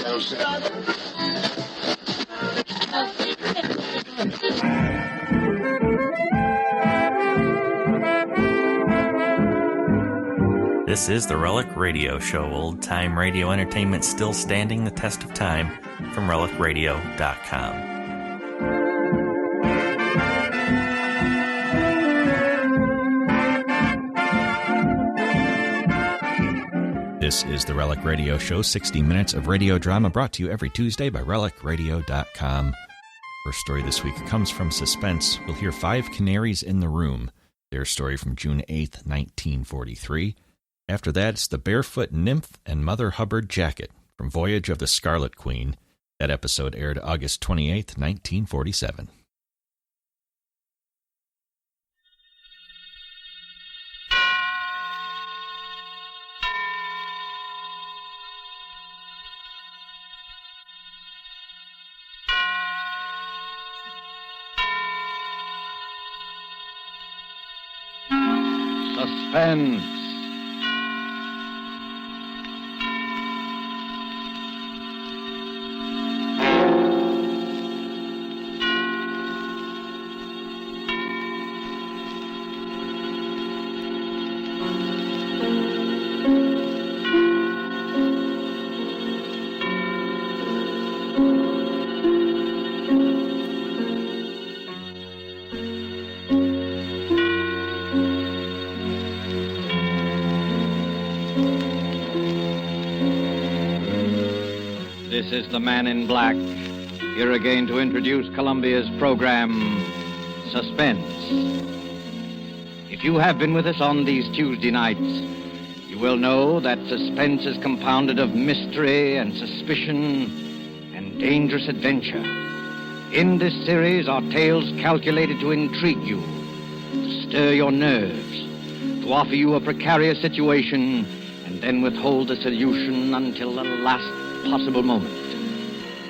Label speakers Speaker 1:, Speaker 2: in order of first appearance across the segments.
Speaker 1: This is the Relic Radio Show, old-time radio entertainment still standing the test of time, from relicradio.com. This is the Relic Radio Show, 60 minutes of radio drama brought to you every Tuesday by relicradio.com. First story this week comes from Suspense. We'll hear Five Canaries in the Room, their story from June 8th, 1943. After that, it's the Barefoot Nymph and Mother Hubbard Jacket from Voyage of the Scarlet Queen. That episode aired August 28th, 1947.
Speaker 2: Suspense. This is the Man in Black, here again to introduce Columbia's program, Suspense. If you have been with us on these Tuesday nights, you will know that suspense is compounded of mystery and suspicion and dangerous adventure. In this series are tales calculated to intrigue you, to stir your nerves, to offer you a precarious situation, and then withhold the solution until the last possible moment.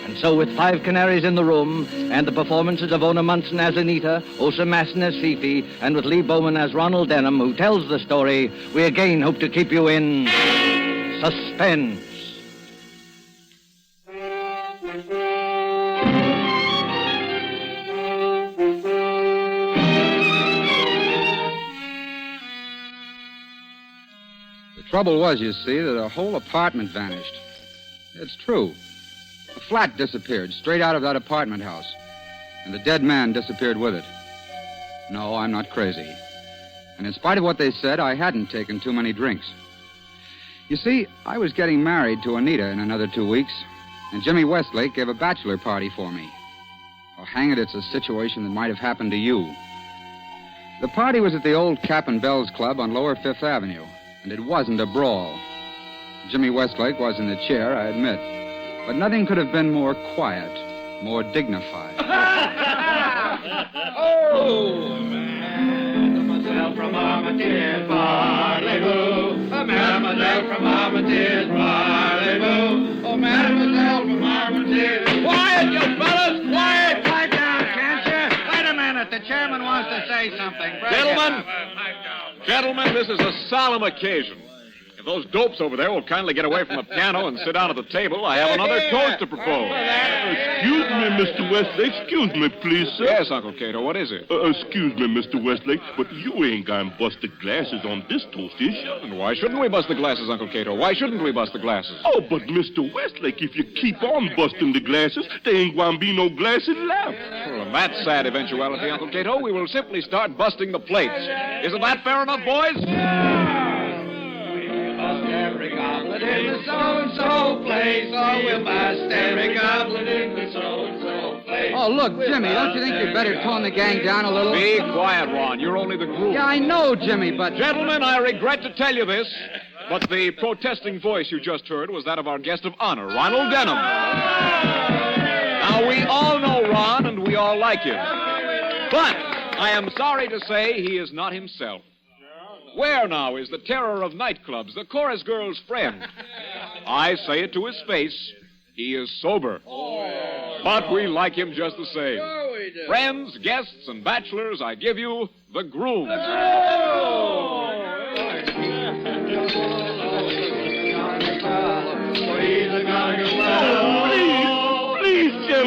Speaker 2: And so with Five Canaries in the Room, and the performances of Ona Munson as Anita, Osa Masson as Fifi, and with Lee Bowman as Ronald Denham, who tells the story, we again hope to keep you in suspense.
Speaker 3: The trouble was, you see, that the whole apartment vanished. It's true. The flat disappeared straight out of that apartment house, and the dead man disappeared with it. No, I'm not crazy. And in spite of what they said, I hadn't taken too many drinks. You see, I was getting married to Anita in another 2 weeks, and Jimmy Westlake gave a bachelor party for me. Oh, hang it, it's a situation that might have happened to you. The party was at the old Cap and Bells Club on Lower Fifth Avenue, and it wasn't a brawl. Jimmy Westlake was in the chair, I admit. But nothing could have been more quiet, more dignified.
Speaker 4: Oh, mademoiselle from Armentières, parlez-vous? Mademoiselle from Armentières, parlez-vous? Oh, mademoiselle from Armentières. Quiet, you fellas, quiet!
Speaker 2: Pipe down, can't you? Wait a minute, the chairman wants to say something.
Speaker 5: Gentlemen, this is a solemn occasion. If those dopes over there will kindly get away from the piano and sit down at the table, I have another toast to propose.
Speaker 6: Excuse me, Mr. Westlake. Excuse me, please, sir.
Speaker 5: Yes, Uncle Cato, what is it?
Speaker 6: Excuse me, Mr. Westlake, but you ain't gonna bust the glasses on this toast, is you?
Speaker 5: And why shouldn't we bust the glasses, Uncle Cato? Why shouldn't we bust the glasses?
Speaker 6: Oh, but Mr. Westlake, if you keep on busting the glasses, there ain't gonna be no glasses left.
Speaker 5: Well, in that sad eventuality, Uncle Cato, we will simply start busting the plates. Isn't that fair enough, boys?
Speaker 4: Bust every goblet in the so-and-so place. Oh, we'll bust every goblet in the so-and-so place.
Speaker 3: Oh, look, Jimmy, don't you think you'd better tone the gang down a little?
Speaker 5: Be quiet, Ron. You're only the groom.
Speaker 3: Yeah, I know, Jimmy, but...
Speaker 5: Gentlemen, I regret to tell you this, but the protesting voice you just heard was that of our guest of honor, Ronald Denham. Now, we all know Ron, and we all like him. But I am sorry to say he is not himself. Where now is the terror of nightclubs, the chorus girl's friend? I say it to his face, he is sober. But we like him just the same. Friends, guests, and bachelors, I give you the groom.
Speaker 4: Oh,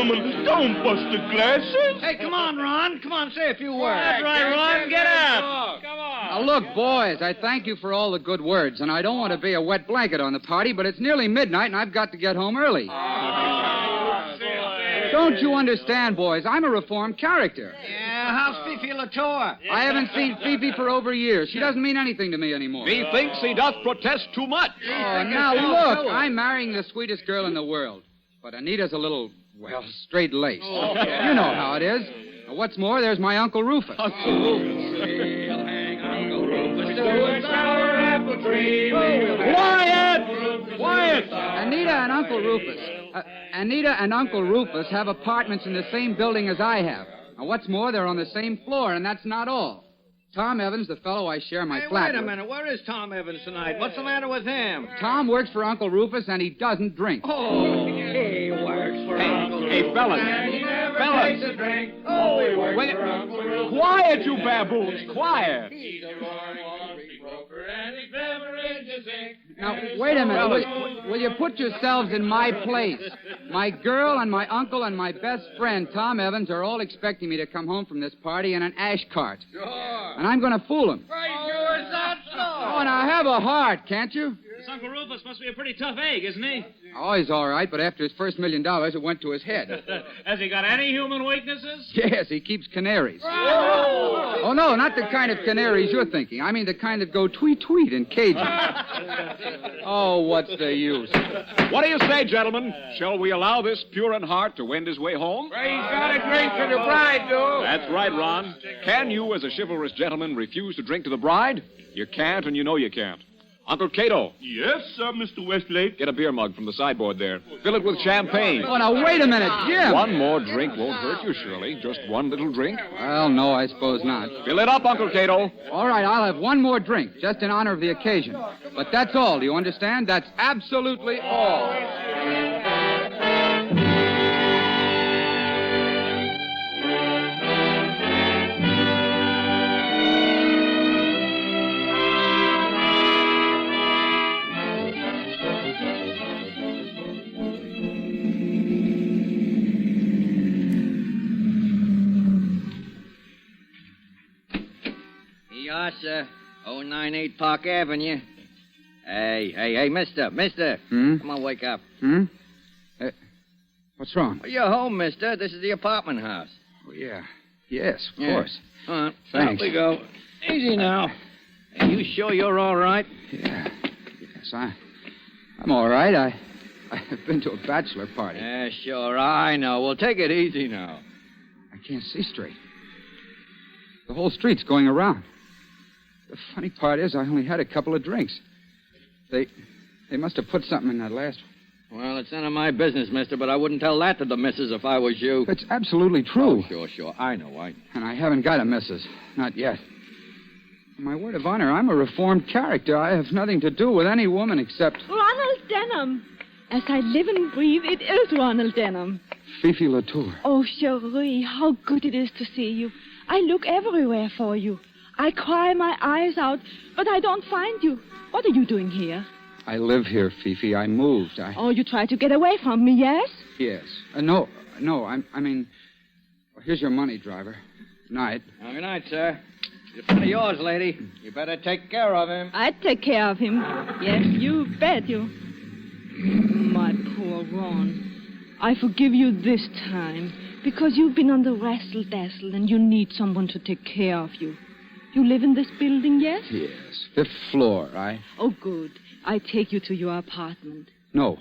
Speaker 6: gentlemen, don't bust the glasses.
Speaker 2: Hey, come on, Ron. Come on, say a few words.
Speaker 4: That's right, Ron. Get up. Come on.
Speaker 3: Now, look, boys, I thank you for all the good words, and I don't want to be a wet blanket on the party, but it's nearly midnight, and I've got to get home early. Don't you understand, boys? I'm a reformed character.
Speaker 2: Yeah, how's Fifi Latour?
Speaker 3: I haven't seen Fifi for over a year. She doesn't mean anything to me anymore.
Speaker 5: He thinks he doth protest too much.
Speaker 3: Oh, now look, I'm marrying the sweetest girl in the world. But Anita's a little, well, straight-laced.
Speaker 2: Oh,
Speaker 3: You know how it is. What's more, there's my Uncle Rufus.
Speaker 4: Uncle Rufus to a sour apple tree.
Speaker 5: Quiet!
Speaker 3: Anita and Uncle Rufus have apartments in the same building as I have. Now, what's more, they're on the same floor, and that's not all. Tom Evans, the fellow I share my flat
Speaker 2: Wait a
Speaker 3: with.
Speaker 2: minute. Where is Tom Evans tonight? What's the matter with him?
Speaker 3: Tom works for Uncle Rufus, and he doesn't drink.
Speaker 2: Oh,
Speaker 4: He works for Uncle
Speaker 5: Hey,
Speaker 4: Rufus,
Speaker 5: fellas.
Speaker 4: and he never
Speaker 5: Fellas.
Speaker 4: takes a drink. Oh, he works
Speaker 5: Wait.
Speaker 4: for Uncle Rufus.
Speaker 5: Quiet, you baboons. Quiet.
Speaker 4: He's a roaring street broker, and his beverage is ink.
Speaker 3: Now, wait a minute. Will you put yourselves in my place? My girl and my uncle and my best friend, Tom Evans, are all expecting me to come home from this party in an ash cart.
Speaker 4: Sure.
Speaker 3: And I'm going to fool them.
Speaker 4: Right, sure is that so?
Speaker 3: Oh, now have a heart, can't you?
Speaker 7: This Uncle Rufus must be a pretty tough egg, isn't he?
Speaker 3: Oh, he's all right, but after his first $1 million, it went to his head.
Speaker 7: Has he got any human weaknesses?
Speaker 3: Yes, he keeps canaries. Oh, no, not the kind of canaries you're thinking. I mean the kind that go tweet-tweet in cages. Oh, what's the use?
Speaker 5: What do you say, gentlemen? Shall we allow this pure in heart to wend his way home?
Speaker 4: He's got a drink for the bride, though.
Speaker 5: That's right, Ron. Can you, as a chivalrous gentleman, refuse to drink to the bride? You can't, and you know you can't. Uncle Cato,
Speaker 6: Yes, sir, Mr. Westlake.
Speaker 5: get a beer mug from the sideboard there. Fill it with champagne.
Speaker 3: Oh, now, wait a minute, Jim.
Speaker 5: One more drink won't hurt you, Shirley. Just one little drink.
Speaker 3: Well, no, I suppose not.
Speaker 5: Fill it up, Uncle Cato.
Speaker 3: All right, I'll have one more drink, just in honor of the occasion. But that's all, do you understand? That's absolutely all.
Speaker 2: Yes, sir. 098 Park Avenue. Hey, mister.
Speaker 3: Hmm?
Speaker 2: Come on, wake up.
Speaker 3: What's wrong?
Speaker 2: Well, you're home, mister. This is the apartment house.
Speaker 3: Oh, yeah. Yes, of
Speaker 2: Yeah.
Speaker 3: course.
Speaker 2: All right.
Speaker 3: Thanks.
Speaker 2: Out we go. Easy now. Are you sure you're all right?
Speaker 3: Yeah. Yes, I'm all right. I've been to a bachelor party.
Speaker 2: Yeah, sure. I know. Well, take it easy now.
Speaker 3: I can't see straight. The whole street's going around. The funny part is I only had a couple of drinks. They must have put something in that last one.
Speaker 2: Well, it's none of my business, mister, but I wouldn't tell that to the missus if I was you.
Speaker 3: It's absolutely true.
Speaker 2: Oh, sure. I know.
Speaker 3: And I haven't got a missus. Not yet. On my word of honor, I'm a reformed character. I have nothing to do with any woman except
Speaker 8: Ronald Denham. As I live and breathe, it is Ronald Denham.
Speaker 3: Fifi Latour.
Speaker 8: Oh, Cherie, how good it is to see you. I look everywhere for you. I cry my eyes out, but I don't find you. What are you doing here?
Speaker 3: I live here, Fifi. I moved.
Speaker 8: Oh, you tried to get away from me, yes?
Speaker 3: Yes. No, I mean... Well, here's your money, driver. Night.
Speaker 2: Oh, good night, sir. It's one of yours, lady. You better take care of him.
Speaker 8: I'd take care of him. Yes, you bet you. My poor Ron. I forgive you this time, because you've been on the wrestle-dazzle and you need someone to take care of you. You live in this building, yes?
Speaker 3: Yes. 5th floor.
Speaker 8: Oh, good. I take you to your apartment.
Speaker 3: No.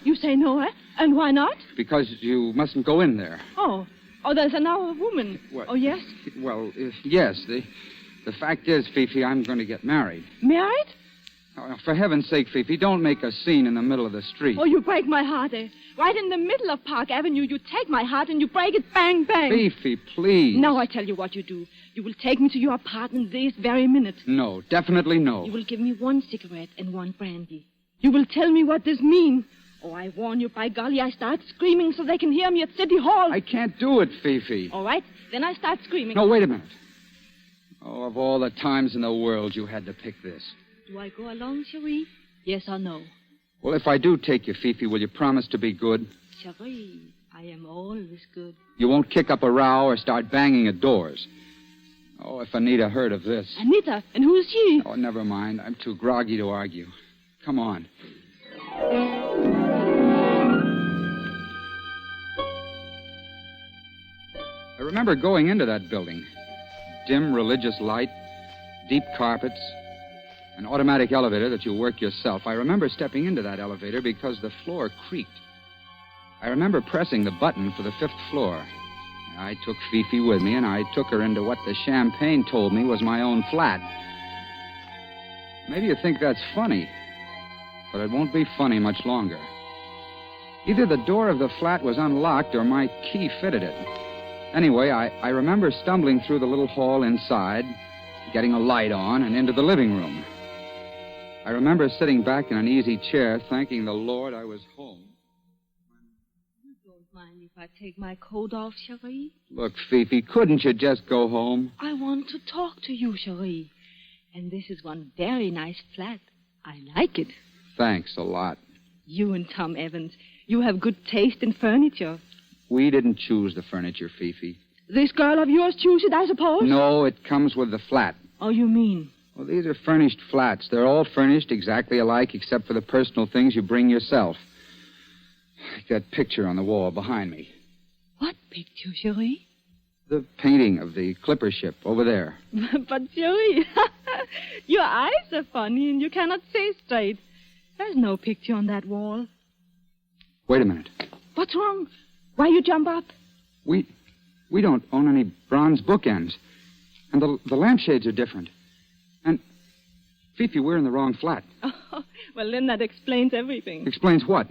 Speaker 8: You say no, eh? And why not?
Speaker 3: Because you mustn't go in there.
Speaker 8: Oh, there's another woman.
Speaker 3: What?
Speaker 8: Oh, yes?
Speaker 3: Well, yes. The fact is, Fifi, I'm going to get married.
Speaker 8: Married?
Speaker 3: Oh, for heaven's sake, Fifi, don't make a scene in the middle of the street.
Speaker 8: Oh, you break my heart, eh? Right in the middle of Park Avenue, you take my heart and you break it bang, bang.
Speaker 3: Fifi, please.
Speaker 8: Now I tell you what you do. You will take me to your apartment this very minute.
Speaker 3: No, definitely no.
Speaker 8: You will give me one cigarette and one brandy. You will tell me what this means. Oh, I warn you, by golly, I start screaming so they can hear me at City Hall.
Speaker 3: I can't do it, Fifi.
Speaker 8: All right, then I start screaming.
Speaker 3: No, wait a minute. Oh, of all the times in the world, you had to pick this.
Speaker 8: Do I go along, Cherie? Yes or no?
Speaker 3: Well, if I do take you, Fifi, will you promise to be good?
Speaker 8: Cherie, I am always good.
Speaker 3: You won't kick up a row or start banging at doors. Oh, if Anita heard of this.
Speaker 8: Anita? And who is she?
Speaker 3: Oh, never mind. I'm too groggy to argue. Come on. I remember going into that building. Dim religious light, deep carpets, an automatic elevator that you work yourself. I remember stepping into that elevator because the floor creaked. I remember pressing the button for the 5th floor. I took Fifi with me, and I took her into what the champagne told me was my own flat. Maybe you think that's funny, but it won't be funny much longer. Either the door of the flat was unlocked or my key fitted it. Anyway, I remember stumbling through the little hall inside, getting a light on, and into the living room. I remember sitting back in an easy chair, thanking the Lord I was home.
Speaker 8: You don't mind if I take my coat off, Cherie?
Speaker 3: Look, Fifi, couldn't you just go home?
Speaker 8: I want to talk to you, Cherie. And this is one very nice flat. I like it.
Speaker 3: Thanks a lot.
Speaker 8: You and Tom Evans, you have good taste in furniture.
Speaker 3: We didn't choose the furniture, Fifi.
Speaker 8: This girl of yours chose it, I suppose?
Speaker 3: No, it comes with the flat.
Speaker 8: Oh, you mean?
Speaker 3: Well, these are furnished flats. They're all furnished exactly alike except for the personal things you bring yourself. Like that picture on the wall behind me.
Speaker 8: What picture, Cherie?
Speaker 3: The painting of the clipper ship over there.
Speaker 8: But, Cherie, your eyes are funny and you cannot say straight. There's no picture on that wall.
Speaker 3: Wait a minute.
Speaker 8: What's wrong? Why you jump up?
Speaker 3: We don't own any bronze bookends. And the lampshades are different. And, Fifi, we're in the wrong flat.
Speaker 8: Oh, well, then that explains everything.
Speaker 3: Explains what?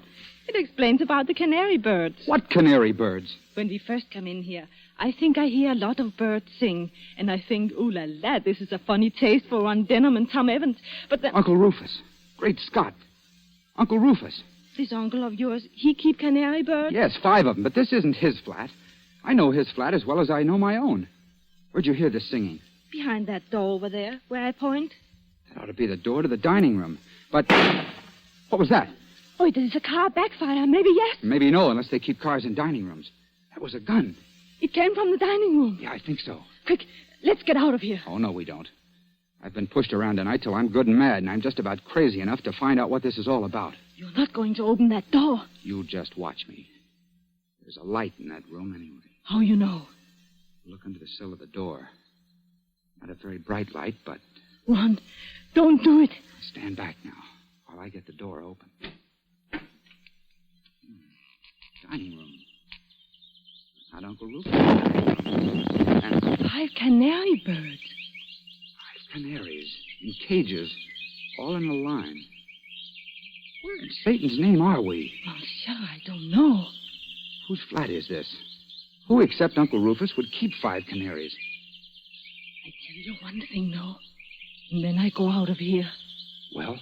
Speaker 8: It explains about the canary birds.
Speaker 3: What canary birds?
Speaker 8: When we first come in here, I think I hear a lot of birds sing. And I think, ooh la la, this is a funny taste for Ron Denham and Tom Evans. But then...
Speaker 3: Uncle Rufus. Great Scott. Uncle Rufus.
Speaker 8: This uncle of yours, he keep canary birds?
Speaker 3: Yes, 5 of them, but this isn't his flat. I know his flat as well as I know my own. Where'd you hear this singing?
Speaker 8: Behind that door over there, where I point.
Speaker 3: That ought to be the door to the dining room. But what was that?
Speaker 8: Oh, it is a car backfire. Maybe yes.
Speaker 3: Maybe no, unless they keep cars in dining rooms. That was a gun.
Speaker 8: It came from the dining room.
Speaker 3: Yeah, I think so.
Speaker 8: Quick, let's get out of here.
Speaker 3: Oh, no, we don't. I've been pushed around tonight till I'm good and mad, and I'm just about crazy enough to find out what this is all about.
Speaker 8: You're not going to open that door.
Speaker 3: You just watch me. There's a light in that room anyway.
Speaker 8: How you know?
Speaker 3: Look under the sill of the door. Not a very bright light, but...
Speaker 8: Ron, don't do it.
Speaker 3: Stand back now while I get the door open. Dining room. Not Uncle Rufus. And
Speaker 8: 5 canary birds.
Speaker 3: 5 canaries in cages, all in a line. Where in Satan's name are we?
Speaker 8: Monsieur, I don't know.
Speaker 3: Whose flat is this? Who except Uncle Rufus would keep 5 canaries?
Speaker 8: I tell you one thing, though. And then I go out of here.
Speaker 3: Well?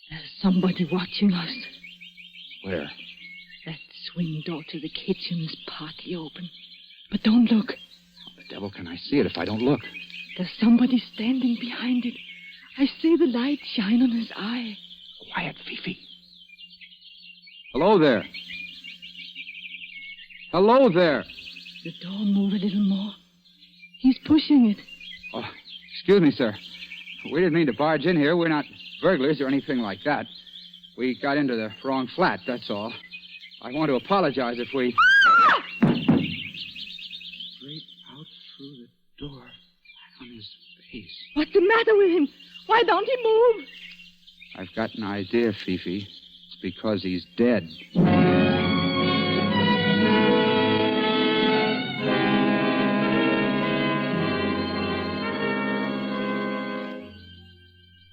Speaker 8: There's somebody watching us.
Speaker 3: Where?
Speaker 8: That swing door to the kitchen is partly open. But don't look.
Speaker 3: How the devil can I see it if I don't look?
Speaker 8: There's somebody standing behind it. I see the light shine on his eye.
Speaker 3: Quiet, Fifi. Hello there. Hello there.
Speaker 8: The door move a little more. He's pushing it.
Speaker 3: Oh, excuse me, sir. We didn't mean to barge in here. We're not burglars or anything like that. We got into the wrong flat, that's all. I want to apologize if we... Straight out through the door, flat on his face.
Speaker 8: What's the matter with him? Why don't he move?
Speaker 3: I've got an idea, Fifi. It's because he's dead.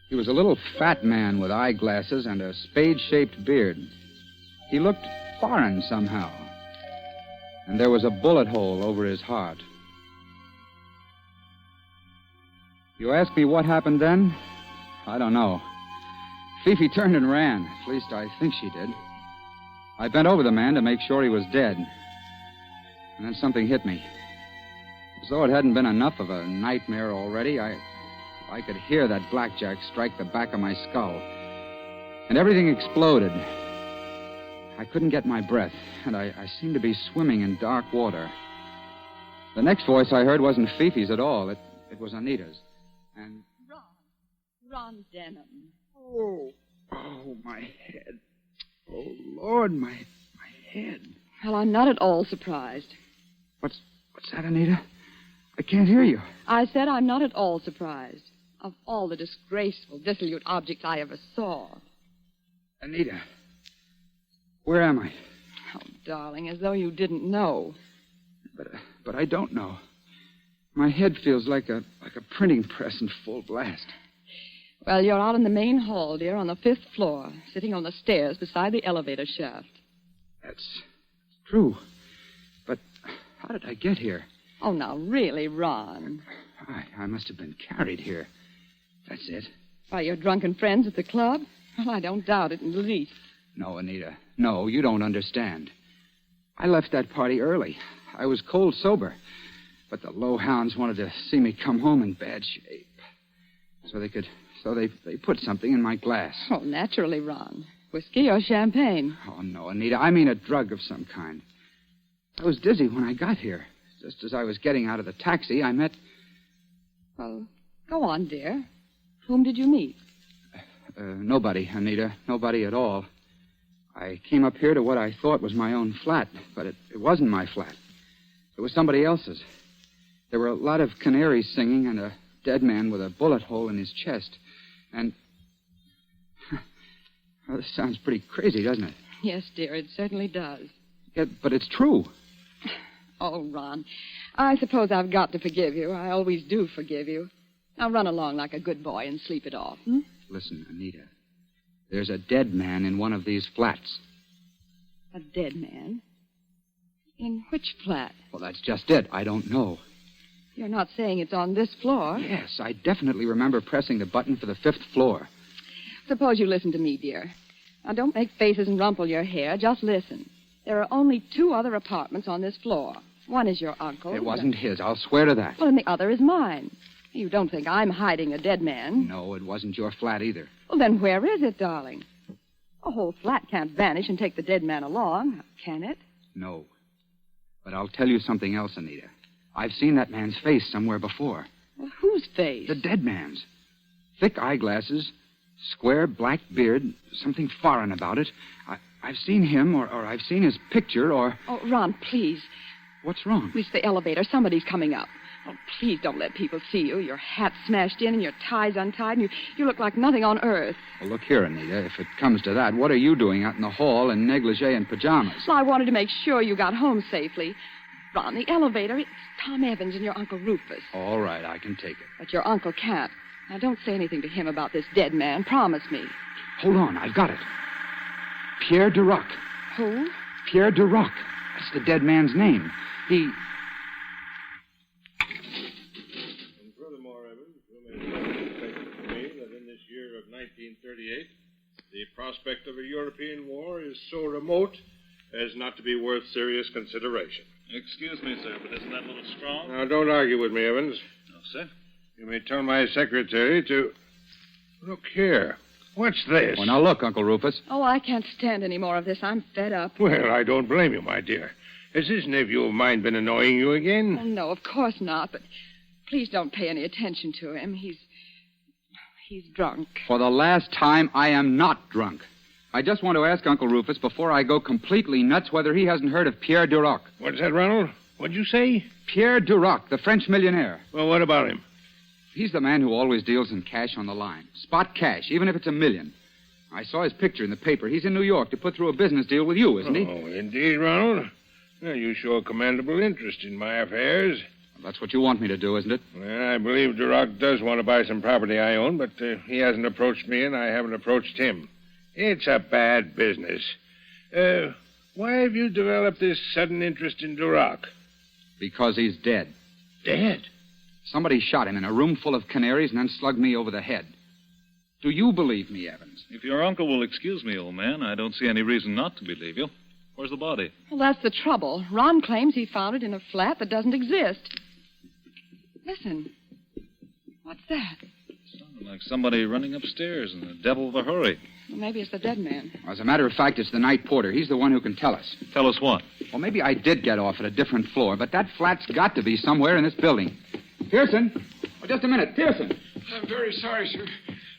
Speaker 3: He was a little fat man with eyeglasses and a spade-shaped beard. He looked foreign somehow. And there was a bullet hole over his heart. You ask me what happened then? I don't know. Fifi turned and ran. At least I think she did. I bent over the man to make sure he was dead. And then something hit me. As though it hadn't been enough of a nightmare already, I could hear that blackjack strike the back of my skull. And everything exploded. I couldn't get my breath, and I seemed to be swimming in dark water. The next voice I heard wasn't Fifi's at all. It was Anita's. And...
Speaker 9: Ron Denham.
Speaker 3: Oh, my head. Oh, Lord, my head.
Speaker 9: Well, I'm not at all surprised.
Speaker 3: What's that, Anita? I can't hear you.
Speaker 9: I said I'm not at all surprised. Of all the disgraceful, dissolute objects I ever saw.
Speaker 3: Anita, where am I?
Speaker 9: Oh, darling, as though you didn't know.
Speaker 3: But I don't know. My head feels like a printing press in full blast.
Speaker 9: Well, you're out in the main hall, dear, on the 5th floor, sitting on the stairs beside the elevator shaft.
Speaker 3: That's true. But how did I get here?
Speaker 9: Oh, now, really, Ron.
Speaker 3: I must have been carried here. That's it.
Speaker 9: By your drunken friends at the club? Well, I don't doubt it in the least.
Speaker 3: No, Anita. No, you don't understand. I left that party early. I was cold sober. But the low hounds wanted to see me come home in bad shape. So they put something in my glass.
Speaker 9: Oh, naturally, Ron. Whiskey or champagne?
Speaker 3: Oh, no, Anita. I mean a drug of some kind. I was dizzy when I got here. Just as I was getting out of the taxi, I met...
Speaker 9: Well, go on, dear. Whom did you meet?
Speaker 3: Nobody, Anita. Nobody at all. I came up here to what I thought was my own flat, but it wasn't my flat. It was somebody else's. There were a lot of canaries singing and a dead man with a bullet hole in his chest. And... Well, this sounds pretty crazy, doesn't it?
Speaker 9: Yes, dear, it certainly does.
Speaker 3: Yeah, but it's true.
Speaker 9: Oh, Ron, I suppose I've got to forgive you. I always do forgive you. Now run along like a good boy and sleep it off, hmm?
Speaker 3: Listen, Anita. There's a dead man in one of these flats.
Speaker 9: A dead man? In which flat?
Speaker 3: Well, that's just it. I don't know.
Speaker 9: You're not saying it's on this floor?
Speaker 3: Yes, I definitely remember pressing the button for the 5th floor.
Speaker 9: Suppose you listen to me, dear. Now, don't make faces and rumple your hair. Just listen. There are only 2 other apartments on this floor. One is your uncle's.
Speaker 3: It wasn't his. I'll swear to that.
Speaker 9: Well, and the other is mine. You don't think I'm hiding a dead man?
Speaker 3: No, it wasn't your flat either.
Speaker 9: Well, then where is it, darling? A whole flat can't vanish and take the dead man along, can it?
Speaker 3: No. But I'll tell you something else, Anita. I've seen that man's face somewhere before.
Speaker 9: Well, whose face?
Speaker 3: The dead man's. Thick eyeglasses, square black beard, something foreign about it. I've seen him, or I've seen his picture, or...
Speaker 9: Oh, Ron, please.
Speaker 3: What's wrong?
Speaker 9: It's the elevator. Somebody's coming up. Oh, please don't let people see you. Your hat's smashed in and your tie's untied, and you look like nothing on earth.
Speaker 3: Well, look here, Anita. If it comes to that, what are you doing out in the hall in negligee and pajamas?
Speaker 9: Well, I wanted to make sure you got home safely. Ron, the elevator, it's Tom Evans and your Uncle Rufus.
Speaker 3: All right, I can take it.
Speaker 9: But your uncle can't. Now, don't say anything to him about this dead man. Promise me.
Speaker 3: Hold on, I've got it. Pierre Duroc.
Speaker 9: Who?
Speaker 3: Pierre Duroc. That's the dead man's name. He...
Speaker 10: And furthermore, Evans, you may expect from me that in this year of 1938, the prospect of a European war is so remote as not to be worth serious consideration.
Speaker 11: Excuse me, sir, but isn't that a little strong?
Speaker 10: Now, don't argue with me, Evans.
Speaker 11: No, sir.
Speaker 10: You may tell my secretary to... Look here. What's this?
Speaker 3: Well, now look, Uncle Rufus.
Speaker 9: Oh, I can't stand any more of this. I'm fed up.
Speaker 10: Well, I don't blame you, my dear. Has this nephew of mine been annoying you again?
Speaker 9: Oh, no, of course not, but please don't pay any attention to him. He's drunk.
Speaker 3: For the last time, I am not drunk. I just want to ask Uncle Rufus, before I go completely nuts, whether he hasn't heard of Pierre Duroc.
Speaker 10: What's that, Ronald? What'd you say?
Speaker 3: Pierre Duroc, the French millionaire.
Speaker 10: Well, what about him?
Speaker 3: He's the man who always deals in cash on the line. Spot cash, even if it's $1 million. I saw his picture in the paper. He's in New York to put through a business deal with you, isn't he?
Speaker 10: Oh, indeed, Ronald. Well, you show a commendable interest in my affairs.
Speaker 3: Well, that's what you want me to do, isn't it?
Speaker 10: Well, I believe Duroc does want to buy some property I own, but he hasn't approached me, and I haven't approached him. It's a bad business. Why have you developed this sudden interest in Duroc?
Speaker 3: Because he's dead.
Speaker 10: Dead?
Speaker 3: Somebody shot him in a room full of canaries and then slugged me over the head. Do you believe me, Evans?
Speaker 11: If your uncle will excuse me, old man, I don't see any reason not to believe you. Where's the body?
Speaker 9: Well, that's the trouble. Ron claims he found it in a flat that doesn't exist. Listen. What's that?
Speaker 11: Sounded like somebody running upstairs in a devil of a hurry.
Speaker 9: Well, maybe it's the dead man.
Speaker 3: As a matter of fact, it's the night porter. He's the one who can tell us.
Speaker 11: Tell us what?
Speaker 3: Well, maybe I did get off at a different floor, but that flat's got to be somewhere in this building. Pearson? Oh, just a minute. Pearson!
Speaker 12: I'm very sorry, sir.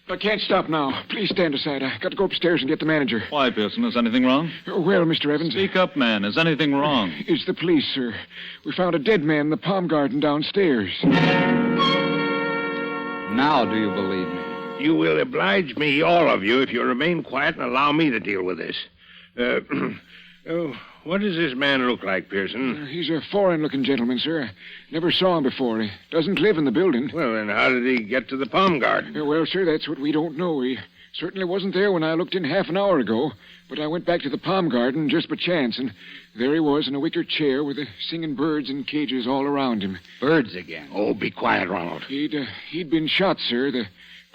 Speaker 12: I can't stop now. Please stand aside. I got to go upstairs and get the manager.
Speaker 11: Why, Pearson? Is anything wrong?
Speaker 12: Well, Mr. Evans.
Speaker 11: Speak up, man. Is anything wrong?
Speaker 12: It's the police, sir. We found a dead man in the palm garden downstairs.
Speaker 3: Now do you believe me?
Speaker 10: You will oblige me, all of you, if you remain quiet and allow me to deal with this. What does this man look like, Pearson?
Speaker 12: He's a foreign-looking gentleman, sir. I never saw him before. He doesn't live in the building.
Speaker 10: Well, then how did he get to the palm garden?
Speaker 12: Well, sir, that's what we don't know. He certainly wasn't there when I looked in half an hour ago. But I went back to the palm garden just by chance, and there he was in a wicker chair with the singing birds in cages all around him.
Speaker 3: Birds again?
Speaker 10: Oh, be quiet, Ronald.
Speaker 12: He'd been shot, sir. The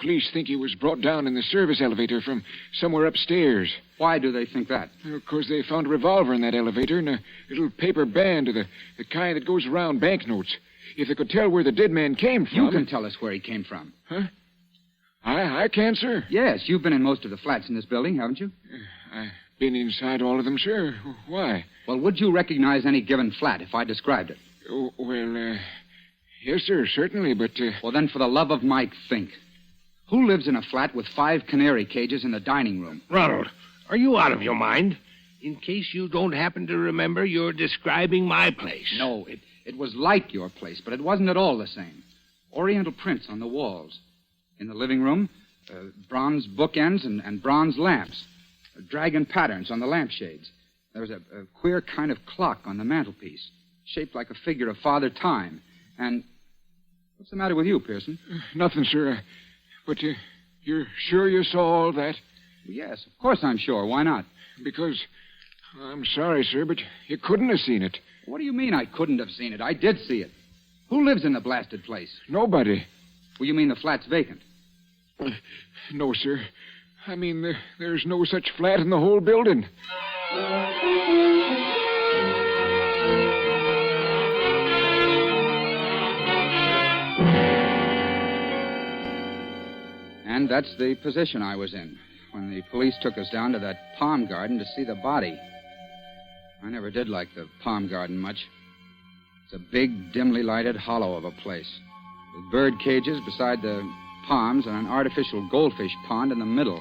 Speaker 12: police think he was brought down in the service elevator from somewhere upstairs.
Speaker 3: Why do they think that?
Speaker 12: Because they found a revolver in that elevator and a little paper band of the kind that goes around banknotes. If they could tell where the dead man came from...
Speaker 3: You can tell us where he came from.
Speaker 12: Huh? I can, sir.
Speaker 3: Yes, you've been in most of the flats in this building, haven't you?
Speaker 12: I've been inside all of them, sir. Why?
Speaker 3: Well, would you recognize any given flat if I described it?
Speaker 12: Yes, sir, certainly, but...
Speaker 3: Well, then, for the love of Mike, think. Who lives in a flat with 5 canary cages in the dining room?
Speaker 10: Ronald, are you out of your mind? In case you don't happen to remember, you're describing my place.
Speaker 3: No, it was like your place, but it wasn't at all the same. Oriental prints on the walls. In the living room, bronze bookends and bronze lamps. Dragon patterns on the lampshades. There was a queer kind of clock on the mantelpiece, shaped like a figure of Father Time. And what's the matter with you, Pearson?
Speaker 12: Nothing, sir. But you're sure you saw all that?
Speaker 3: Yes, of course I'm sure. Why not?
Speaker 12: Because, I'm sorry, sir, but you couldn't have seen it.
Speaker 3: What do you mean I couldn't have seen it? I did see it. Who lives in the blasted place?
Speaker 12: Nobody.
Speaker 3: Well, you mean the flat's vacant?
Speaker 12: No, sir. I mean, there's no such flat in the whole building.
Speaker 3: And that's the position I was in when the police took us down to that palm garden to see the body. I never did like the palm garden much. It's a big, dimly lighted hollow of a place, with bird cages beside the palms and an artificial goldfish pond in the middle.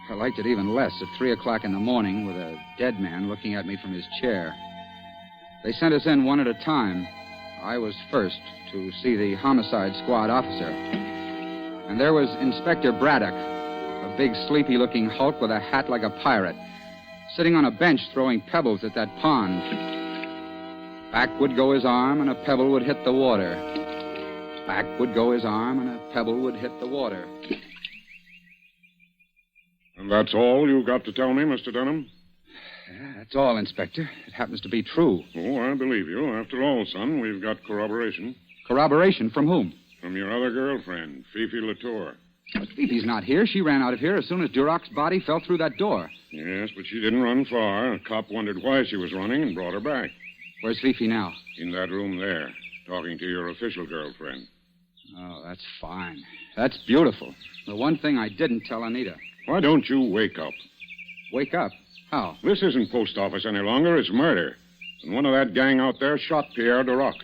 Speaker 3: I liked it even less at 3 o'clock in the morning with a dead man looking at me from his chair. They sent us in one at a time. I was first to see the homicide squad officer. And there was Inspector Braddock, a big, sleepy-looking hulk with a hat like a pirate, sitting on a bench throwing pebbles at that pond. Back would go his arm, and a pebble would hit the water. Back would go his arm, and a pebble would hit the water.
Speaker 6: And that's all you've got to tell me, Mr. Dunham?
Speaker 3: That's all, Inspector. It happens to be true.
Speaker 6: Oh, I believe you. After all, son, we've got corroboration.
Speaker 3: Corroboration from whom?
Speaker 6: From your other girlfriend, Fifi Latour.
Speaker 3: But Fifi's not here. She ran out of here as soon as Duroc's body fell through that door.
Speaker 6: Yes, but she didn't run far. A cop wondered why she was running and brought her back.
Speaker 3: Where's Fifi now?
Speaker 6: In that room there, talking to your official girlfriend.
Speaker 3: Oh, that's fine. That's beautiful. The one thing I didn't tell Anita.
Speaker 6: Why don't you wake up?
Speaker 3: Wake up? How?
Speaker 6: This isn't post office any longer. It's murder. And one of that gang out there shot Pierre Duroc.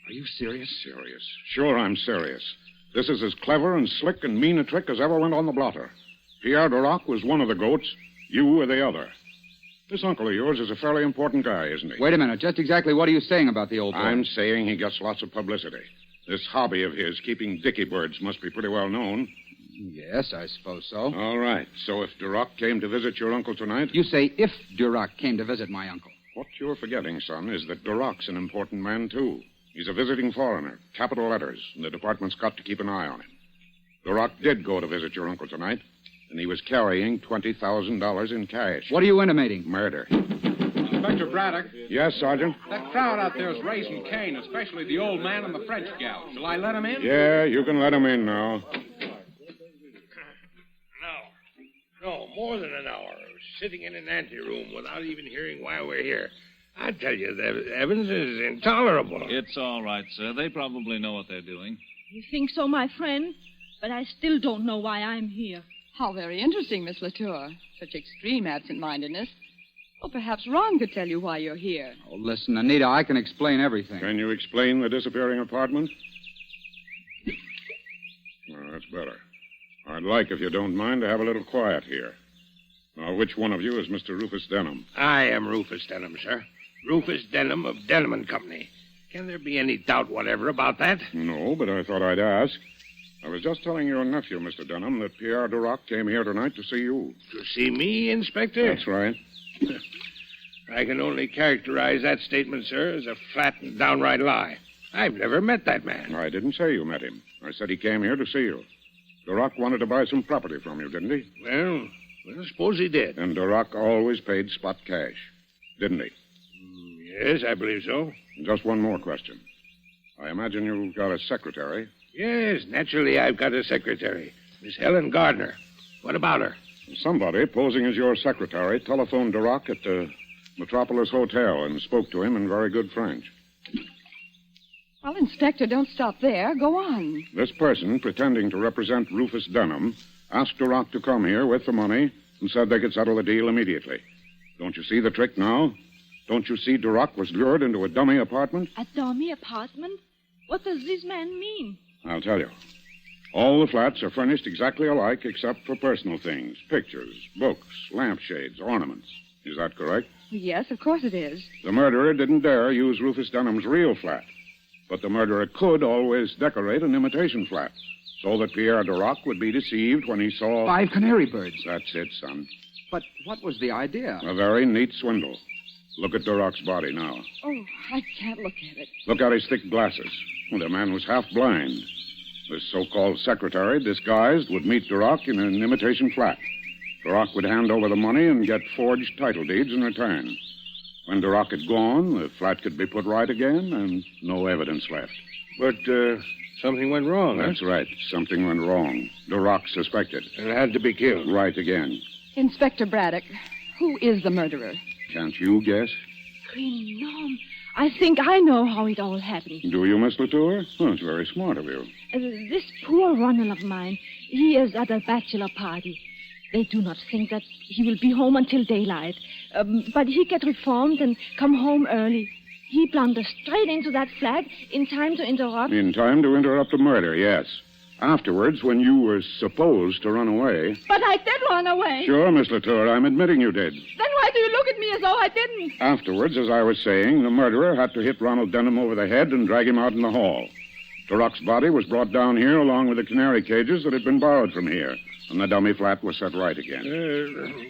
Speaker 3: Are you serious?
Speaker 6: Serious. Sure, I'm serious. This is as clever and slick and mean a trick as ever went on the blotter. Pierre Duroc was one of the goats. You were the other. This uncle of yours is a fairly important guy, isn't he?
Speaker 3: Wait a minute. Just exactly what are you saying about the old boy?
Speaker 6: I'm saying he gets lots of publicity. This hobby of his, keeping dicky birds, must be pretty well known.
Speaker 3: Yes, I suppose so.
Speaker 6: All right. So if Duroc came to visit your uncle tonight...
Speaker 3: You say if Duroc came to visit my uncle.
Speaker 6: What you're forgetting, son, is that Duroc's an important man, too. He's a visiting foreigner, capital letters, and the department's got to keep an eye on him. Duroc did go to visit your uncle tonight, and he was carrying $20,000 in cash.
Speaker 3: What are you intimating?
Speaker 6: Murder.
Speaker 12: Inspector Braddock.
Speaker 6: Yes, Sergeant?
Speaker 12: That crowd out there is raising Cain, especially the old man and the French gal. Shall I let him in?
Speaker 6: Yeah, you can let him in now.
Speaker 10: No, more than an hour. Sitting in an anteroom without even hearing why we're here. I tell you, that Evans is intolerable.
Speaker 11: It's all right, sir. They probably know what they're doing.
Speaker 8: You think so, my friend? But I still don't know why I'm here.
Speaker 9: How very interesting, Miss Latour. Such extreme absent-mindedness. Well, perhaps Ron could tell you why you're here.
Speaker 3: Oh, listen, Anita, I can explain everything.
Speaker 6: Can you explain the disappearing apartment? Well, that's better. I'd like, if you don't mind, to have a little quiet here. Now, which one of you is Mr. Rufus Denham?
Speaker 10: I am Rufus Denham, sir. Rufus Denham of Denham and Company. Can there be any doubt whatever about that?
Speaker 6: No, but I thought I'd ask. I was just telling your nephew, Mr. Denham, that Pierre Duroc came here tonight to see you.
Speaker 10: To see me, Inspector?
Speaker 6: That's right.
Speaker 10: I can only characterize that statement, sir, as a flat and downright lie. I've never met that man.
Speaker 6: I didn't say you met him. I said he came here to see you. Duroc wanted to buy some property from you, didn't he?
Speaker 10: Well, I suppose he did.
Speaker 6: And Duroc always paid spot cash, didn't he?
Speaker 10: Yes, I believe so.
Speaker 6: Just one more question. I imagine you've got a secretary.
Speaker 10: Yes, naturally I've got a secretary, Miss Helen Gardner. What about her?
Speaker 6: Somebody, posing as your secretary, telephoned Duroc at the Metropolis Hotel and spoke to him in very good French.
Speaker 9: Well, Inspector, don't stop there. Go on.
Speaker 6: This person, pretending to represent Rufus Denham, asked Duroc to come here with the money and said they could settle the deal immediately. Don't you see the trick now? Don't you see Duroc was lured into a dummy apartment?
Speaker 8: A dummy apartment? What does this man mean?
Speaker 6: I'll tell you. All the flats are furnished exactly alike except for personal things. Pictures, books, lampshades, ornaments. Is that correct?
Speaker 9: Yes, of course it is.
Speaker 6: The murderer didn't dare use Rufus Denham's real flat. But the murderer could always decorate an imitation flat so that Pierre Duroc would be deceived when he saw...
Speaker 3: 5 canary birds.
Speaker 6: That's it, son.
Speaker 3: But what was the idea?
Speaker 6: A very neat swindle. Look at Duroc's body now.
Speaker 9: Oh, I can't look at it.
Speaker 6: Look at his thick glasses. Well, the man was half blind. This so-called secretary, disguised, would meet Duroc in an imitation flat. Duroc would hand over the money and get forged title deeds in return. When Duroc had gone, the flat could be put right again and no evidence left.
Speaker 10: But, something went wrong,
Speaker 6: That's right. Something went wrong. Duroc suspected.
Speaker 10: And had to be killed.
Speaker 6: Right again.
Speaker 9: Inspector Braddock, who is the murderer?
Speaker 6: Can't you guess?
Speaker 8: Green Gnome. I think I know how it all happened.
Speaker 6: Do you, Miss Latour? Oh, it's very smart of you.
Speaker 8: This poor Ronald of mine, he is at a bachelor party. They do not think that he will be home until daylight. But he get reformed and come home early. He blunders straight into that flat in time to interrupt...
Speaker 6: In time to interrupt the murder, yes. Afterwards, when you were supposed to run away...
Speaker 8: But I did run away.
Speaker 6: Sure, Miss Latour, I'm admitting you did.
Speaker 8: Then why do you look at me as though I didn't?
Speaker 6: Afterwards, as I was saying, the murderer had to hit Ronald Denham over the head and drag him out in the hall. Duroc's body was brought down here along with the canary cages that had been borrowed from here. And the dummy flat was set right again.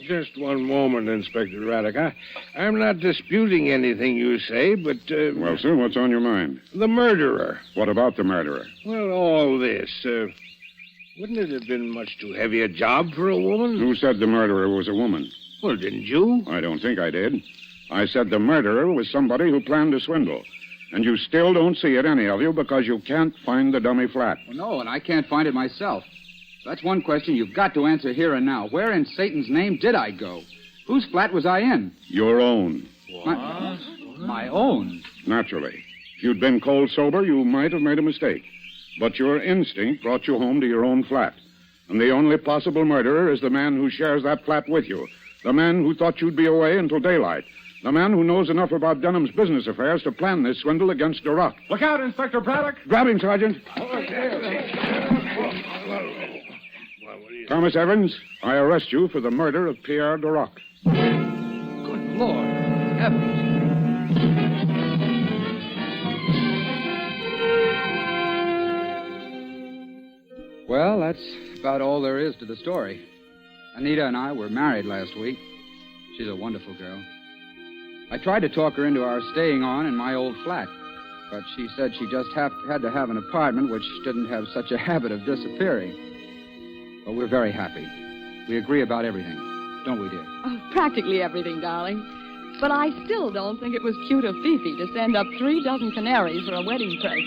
Speaker 10: Just one moment, Inspector Braddock. I'm not disputing anything you say, but...
Speaker 6: Well, sir, what's on your mind?
Speaker 10: The murderer.
Speaker 6: What about the murderer?
Speaker 10: Well, all this. Wouldn't it have been much too heavy a job for a woman?
Speaker 6: Who said the murderer was a woman?
Speaker 10: Well, didn't you?
Speaker 6: I don't think I did. I said the murderer was somebody who planned a swindle. And you still don't see it, any of you, because you can't find the dummy flat.
Speaker 3: Well, no, and I can't find it myself. That's one question you've got to answer here and now. Where in Satan's name did I go? Whose flat was I in?
Speaker 6: Your own.
Speaker 3: What? My own?
Speaker 6: Naturally. If you'd been cold sober, you might have made a mistake. But your instinct brought you home to your own flat. And the only possible murderer is the man who shares that flat with you. The man who thought you'd be away until daylight. The man who knows enough about Denham's business affairs to plan this swindle against Duroc.
Speaker 12: Look out, Inspector Braddock.
Speaker 6: Grab him, Sergeant. Thomas Evans, I arrest you for the murder of Pierre Duroc.
Speaker 3: Good Lord. Heavens. Well, that's about all there is to the story. Anita and I were married last week. She's a wonderful girl. I tried to talk her into our staying on in my old flat, but she said she just had to have an apartment which didn't have such a habit of disappearing. But we're very happy. We agree about everything, don't we, dear?
Speaker 9: Oh, practically everything, darling. But I still don't think it was cute of Fifi to send up 3 dozen canaries for a wedding present.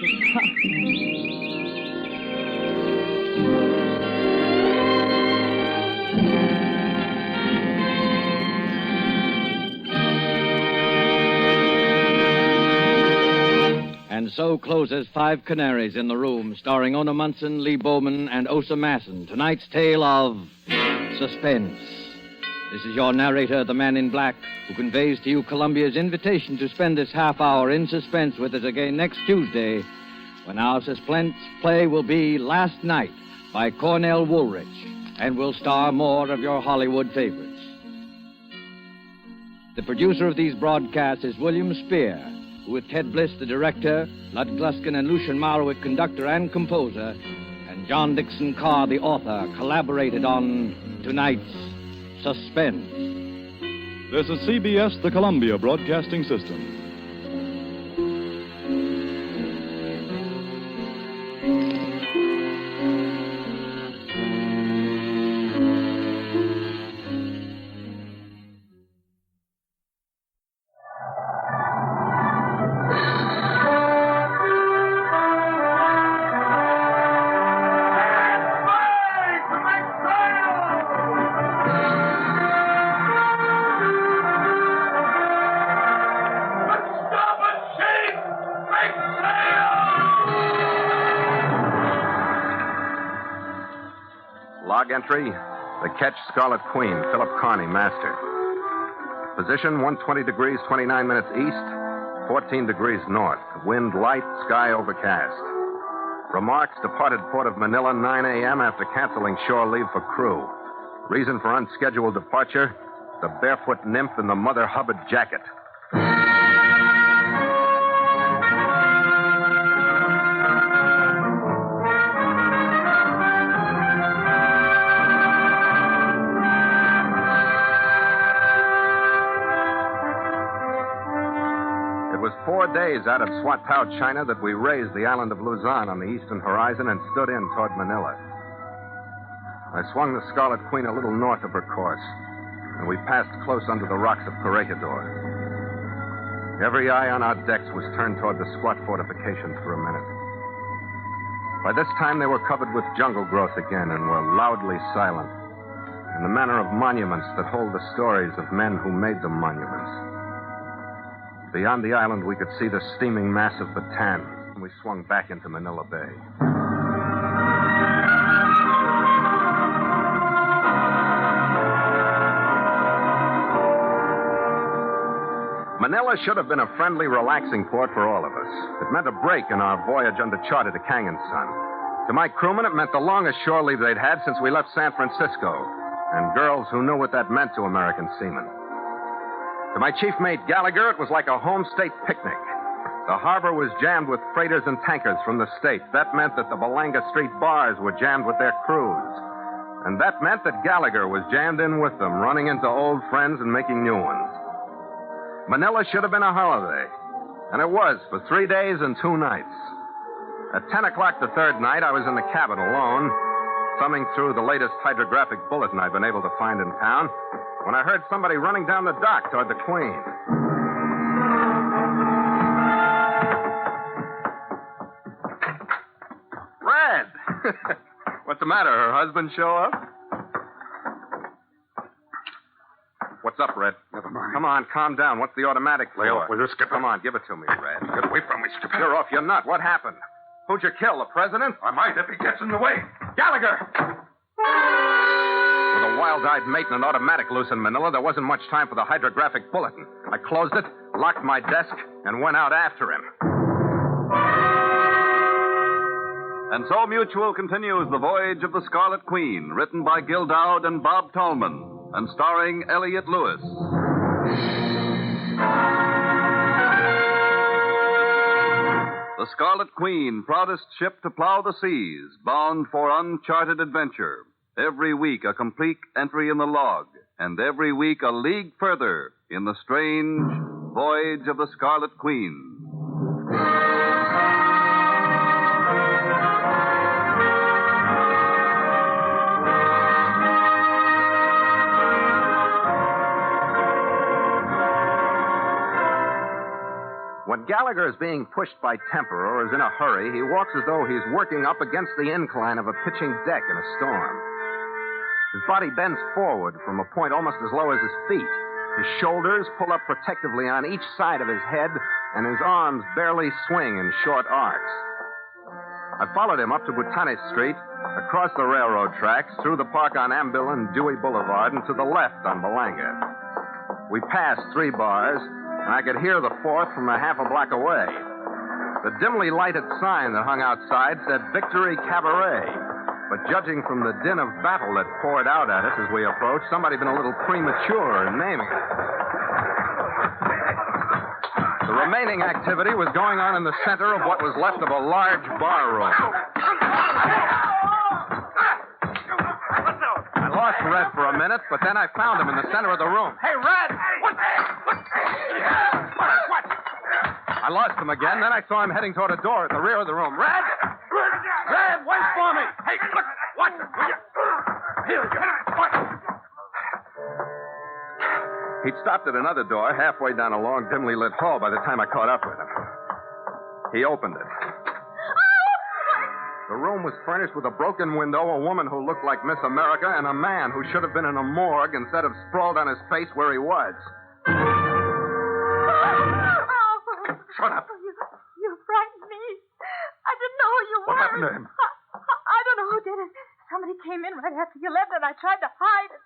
Speaker 2: And so closes Five Canaries in the Room, starring Ona Munson, Lee Bowman, and Osa Masson. Tonight's tale of Suspense. This is your narrator, the Man in Black, who conveys to you Columbia's invitation to spend this half hour in suspense with us again next Tuesday, when our suspense play will be Last Night by Cornell Woolrich, and will star more of your Hollywood favorites. The producer of these broadcasts is William Spear, who with Ted Bliss, the director, Lud Gluskin and Lucian Marwick, conductor and composer, and John Dixon Carr, the author, collaborated on tonight's Suspense.
Speaker 13: This is CBS, the Columbia Broadcasting System.
Speaker 14: Entry, the Ketch Scarlet Queen, Philip Carney, master. Position 120 degrees 29 minutes east, 14 degrees north. Wind light, sky overcast. Remarks, departed port of Manila 9 a.m. after canceling shore leave for crew. Reason for unscheduled departure, the Barefoot Nymph in the Mother Hubbard jacket. It was 4 days out of Swatow, China, that we raised the island of Luzon on the eastern horizon and stood in toward Manila. I swung the Scarlet Queen a little north of her course, and we passed close under the rocks of Corregidor. Every eye on our decks was turned toward the squat fortifications for a minute. By this time, they were covered with jungle growth again and were loudly silent, in the manner of monuments that hold the stories of men who made them monuments. Beyond the island, we could see the steaming mass of Bataan, and we swung back into Manila Bay. Manila should have been a friendly, relaxing port for all of us. It meant a break in our voyage under charter to Kangen Sun. To my crewmen, it meant the longest shore leave they'd had since we left San Francisco, and girls who knew what that meant to American seamen. To my chief mate, Gallagher, it was like a home state picnic. The harbor was jammed with freighters and tankers from the state. That meant that the Balanga Street bars were jammed with their crews. And that meant that Gallagher was jammed in with them, running into old friends and making new ones. Manila should have been a holiday. And it was, for 3 days and 2 nights. At 10 o'clock the third night, I was in the cabin alone, thumbing through the latest hydrographic bulletin I've been able to find in town, when I heard somebody running down the dock toward the Queen. Red! What's the matter? Her husband show up? What's up, Red?
Speaker 6: Never mind.
Speaker 14: Come on, calm down. What's the automatic for?
Speaker 6: Lay off with her, Skipper.
Speaker 14: Come on, give it to me, Red.
Speaker 6: Get away from me, Skipper.
Speaker 14: You're off your nut. What happened? Who'd you kill, the president?
Speaker 6: I might if he gets in the way.
Speaker 14: Gallagher! With a wild-eyed mate and an automatic loose in Manila, there wasn't much time for the hydrographic bulletin. I closed it, locked my desk, and went out after him.
Speaker 15: And so Mutual continues The Voyage of the Scarlet Queen, written by Gil Dowd and Bob Tallman, and starring Elliott Lewis. The Scarlet Queen, proudest ship to plow the seas, bound for uncharted adventure. Every week a complete entry in the log, and every week a league further in the strange Voyage of the Scarlet Queen.
Speaker 14: When Gallagher is being pushed by temper or is in a hurry, he walks as though he's working up against the incline of a pitching deck in a storm. His body bends forward from a point almost as low as his feet. His shoulders pull up protectively on each side of his head, and his arms barely swing in short arcs. I followed him up to Botanic Street, across the railroad tracks, through the park on Ambil and Dewey Boulevard, and to the left on Balanga. We passed 3 bars, and I could hear the 4th from a half a block away. The dimly lighted sign that hung outside said Victory Cabaret. But judging from the din of battle that poured out at us as we approached, somebody had been a little premature in naming it. The remaining activity was going on in the center of what was left of a large bar room. I lost Red for a minute, but then I found him in the center of the room.
Speaker 4: Hey, Red! What?
Speaker 14: I lost him again, then I saw him heading toward a door at the rear of the room. Red!
Speaker 4: Red, wait for me! Hey, look, watch it, will you? Here you go.
Speaker 14: He'd stopped at another door halfway down a long, dimly lit hall by the time I caught up with him. He opened it. The room was furnished with a broken window, a woman who looked like Miss America, and a man who should have been in a morgue instead of sprawled on his face where he was.
Speaker 4: Shut up.
Speaker 16: You frightened me. I didn't know who you were.
Speaker 4: What happened to him?
Speaker 16: I don't know who did it. Somebody came in right after you left, and I tried to hide it.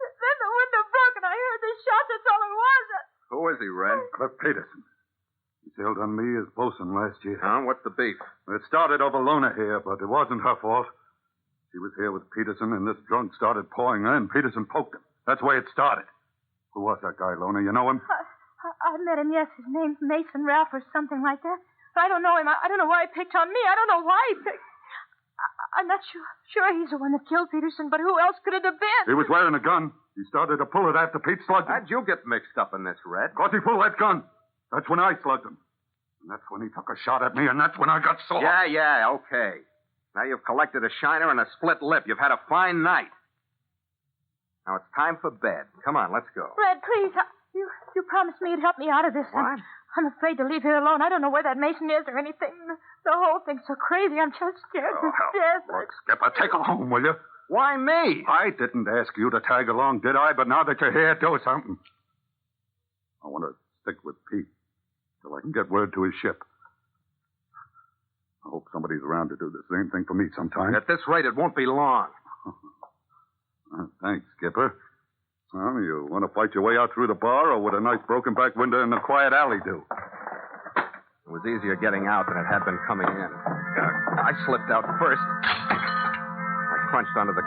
Speaker 16: Then the window broke, and I heard the shot. That's all it was.
Speaker 14: Who is he, Red?
Speaker 17: Cliff Peterson. He sailed on me as bosun last year.
Speaker 14: Huh? What's the beef?
Speaker 17: It started over Lona here, but it wasn't her fault. She was here with Peterson, and this drunk started pouring in. Peterson poked him. That's the way it started. Who was that guy, Lona? You know him?
Speaker 16: I met him, yes. His name's Mason Ralph or something like that. But I don't know him. I don't know why he picked on me. I don't know why he picked... I'm not sure he's the one that killed Peterson, but who else could it have been?
Speaker 17: He was wearing a gun. He started to pull it after Pete slugged him.
Speaker 14: How'd you get mixed up in this, Red?
Speaker 17: Because he pulled that gun. That's when I slugged him. And that's when he took a shot at me, and that's when I got sore.
Speaker 14: Yeah, okay. Now you've collected a shiner and a split lip. You've had a fine night. Now it's time for bed. Come on, let's go.
Speaker 16: Red, please. You promised me you'd help me out of this.
Speaker 14: What?
Speaker 16: I'm afraid to leave here alone. I don't know where that Mason is or anything. The whole thing's so crazy. I'm just scared to death.
Speaker 17: Look, Skipper, take her home, will you?
Speaker 14: Why me?
Speaker 17: I didn't ask you to tag along, did I? But now that you're here, do something. I want to stick with Pete till I can get word to his ship. I hope somebody's around to do the same thing for me sometime.
Speaker 14: At this rate, it won't be long.
Speaker 17: Thanks, Skipper. Well, you want to fight your way out through the bar, or would a nice broken back window in the quiet alley do?
Speaker 14: It was easier getting out than it had been coming in. I slipped out first. I crunched onto the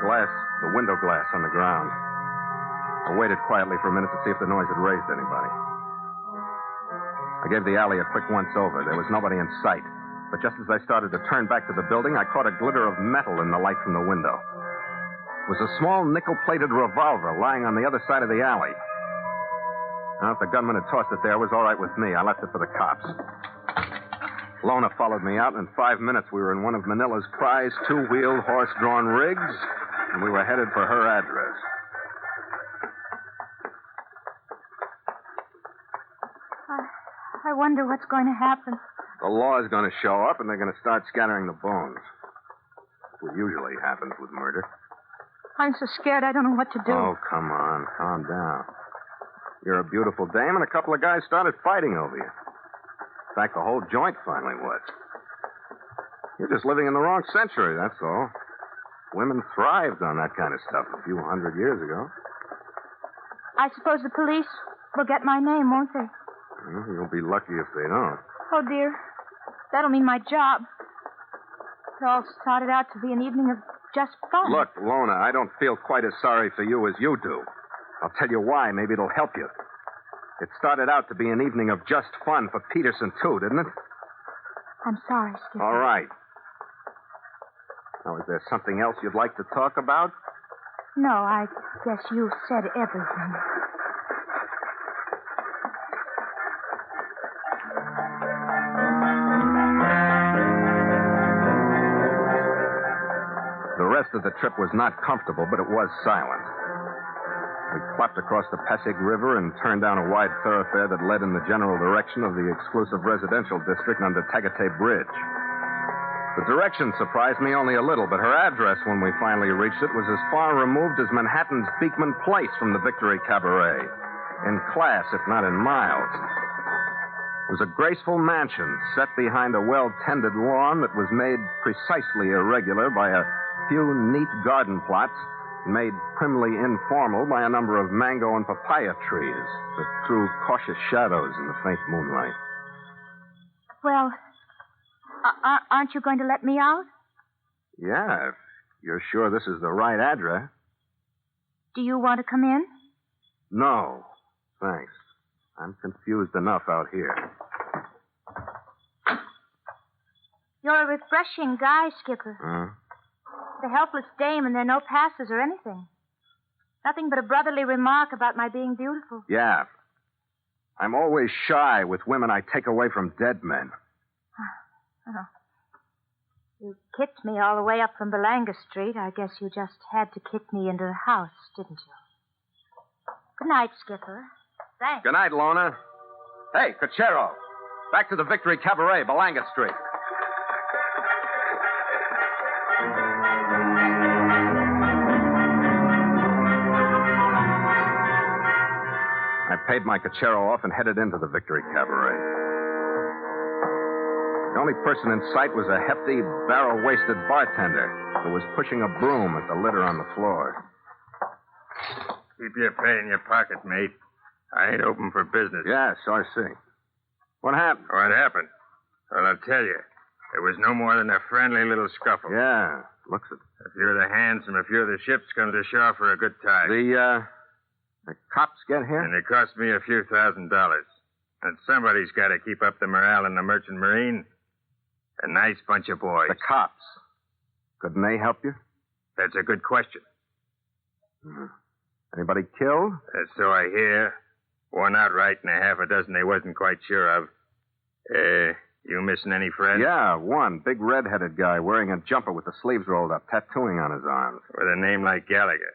Speaker 14: window glass on the ground. I waited quietly for a minute to see if the noise had raised anybody. I gave the alley a quick once-over. There was nobody in sight. But just as I started to turn back to the building, I caught a glitter of metal in the light from the window. It was a small nickel-plated revolver lying on the other side of the alley. Now, if the gunman had tossed it there, it was all right with me. I left it for the cops. Lona followed me out, and in 5 minutes we were in one of Manila's prized two-wheeled horse-drawn rigs, and we were headed for her address.
Speaker 16: I wonder what's going to happen.
Speaker 14: The law is going to show up, and they're going to start scattering the bones. That's what usually happens with murder.
Speaker 16: I'm so scared I don't know what to do.
Speaker 14: Oh, come on. Calm down. You're a beautiful dame, and a couple of guys started fighting over you. In fact, the whole joint finally was. You're just living in the wrong century, that's all. Women thrived on that kind of stuff a few 100 years ago.
Speaker 16: I suppose the police will get my name, won't they?
Speaker 14: Well, you'll be lucky if they don't.
Speaker 16: Oh, dear. That'll mean my job. It all started out to be an evening of just fun.
Speaker 14: Look, Lona, I don't feel quite as sorry for you as you do. I'll tell you why. Maybe it'll help you. It started out to be an evening of just fun for Peterson, too, didn't it?
Speaker 16: I'm sorry, Skipper.
Speaker 14: All right. Now, is there something else you'd like to talk about?
Speaker 16: No, I guess you've said everything.
Speaker 14: The rest of the trip was not comfortable, but it was silent. We clopped across the Pasig River and turned down a wide thoroughfare that led in the general direction of the exclusive residential district under Tagate Bridge. The direction surprised me only a little, but her address when we finally reached it was as far removed as Manhattan's Beekman Place from the Victory Cabaret. In class, if not in miles. was a graceful mansion set behind a well-tended lawn that was made precisely irregular by a few neat garden plots and made primly informal by a number of mango and papaya trees that threw cautious shadows in the faint moonlight.
Speaker 16: Well, aren't you going to let me out?
Speaker 14: Yeah, if you're sure this is the right address.
Speaker 16: Do you want to come in?
Speaker 14: No, thanks. I'm confused enough out here.
Speaker 16: You're a refreshing guy, Skipper. The helpless dame, and there are no passes or anything. Nothing but a brotherly remark about my being beautiful.
Speaker 14: Yeah. I'm always shy with women I take away from dead men.
Speaker 16: Oh. You kicked me all the way up from Belanga Street. I guess you just had to kick me into the house, didn't you? Good night, Skipper. Thanks.
Speaker 14: Good night, Lorna. Hey, Cochero. Back to the Victory Cabaret, Belanga Street. I paid my Cochero off and headed into the Victory Cabaret. The only person in sight was a hefty, barrel-waisted bartender who was pushing a broom at the litter on the floor.
Speaker 18: Keep your pay in your pocket, mate. I ain't open for business.
Speaker 14: Yes, I see. What happened?
Speaker 18: What happened? Well, I'll tell you. It was no more than a friendly little scuffle.
Speaker 14: Yeah, looks it.
Speaker 18: A few of the hands from a few of the ships come to shore for a good time.
Speaker 14: The cops get here?
Speaker 18: And it cost me a few $1,000. And somebody's got to keep up the morale in the Merchant Marine. A nice bunch of boys.
Speaker 14: The cops. Couldn't they help you?
Speaker 18: That's a good question.
Speaker 14: Anybody killed?
Speaker 18: So I hear. One outright and a half a dozen they wasn't quite sure of. You missing any friends?
Speaker 14: Yeah, one. Big red-headed guy wearing a jumper with the sleeves rolled up, tattooing on his arms.
Speaker 18: With a name like Gallagher.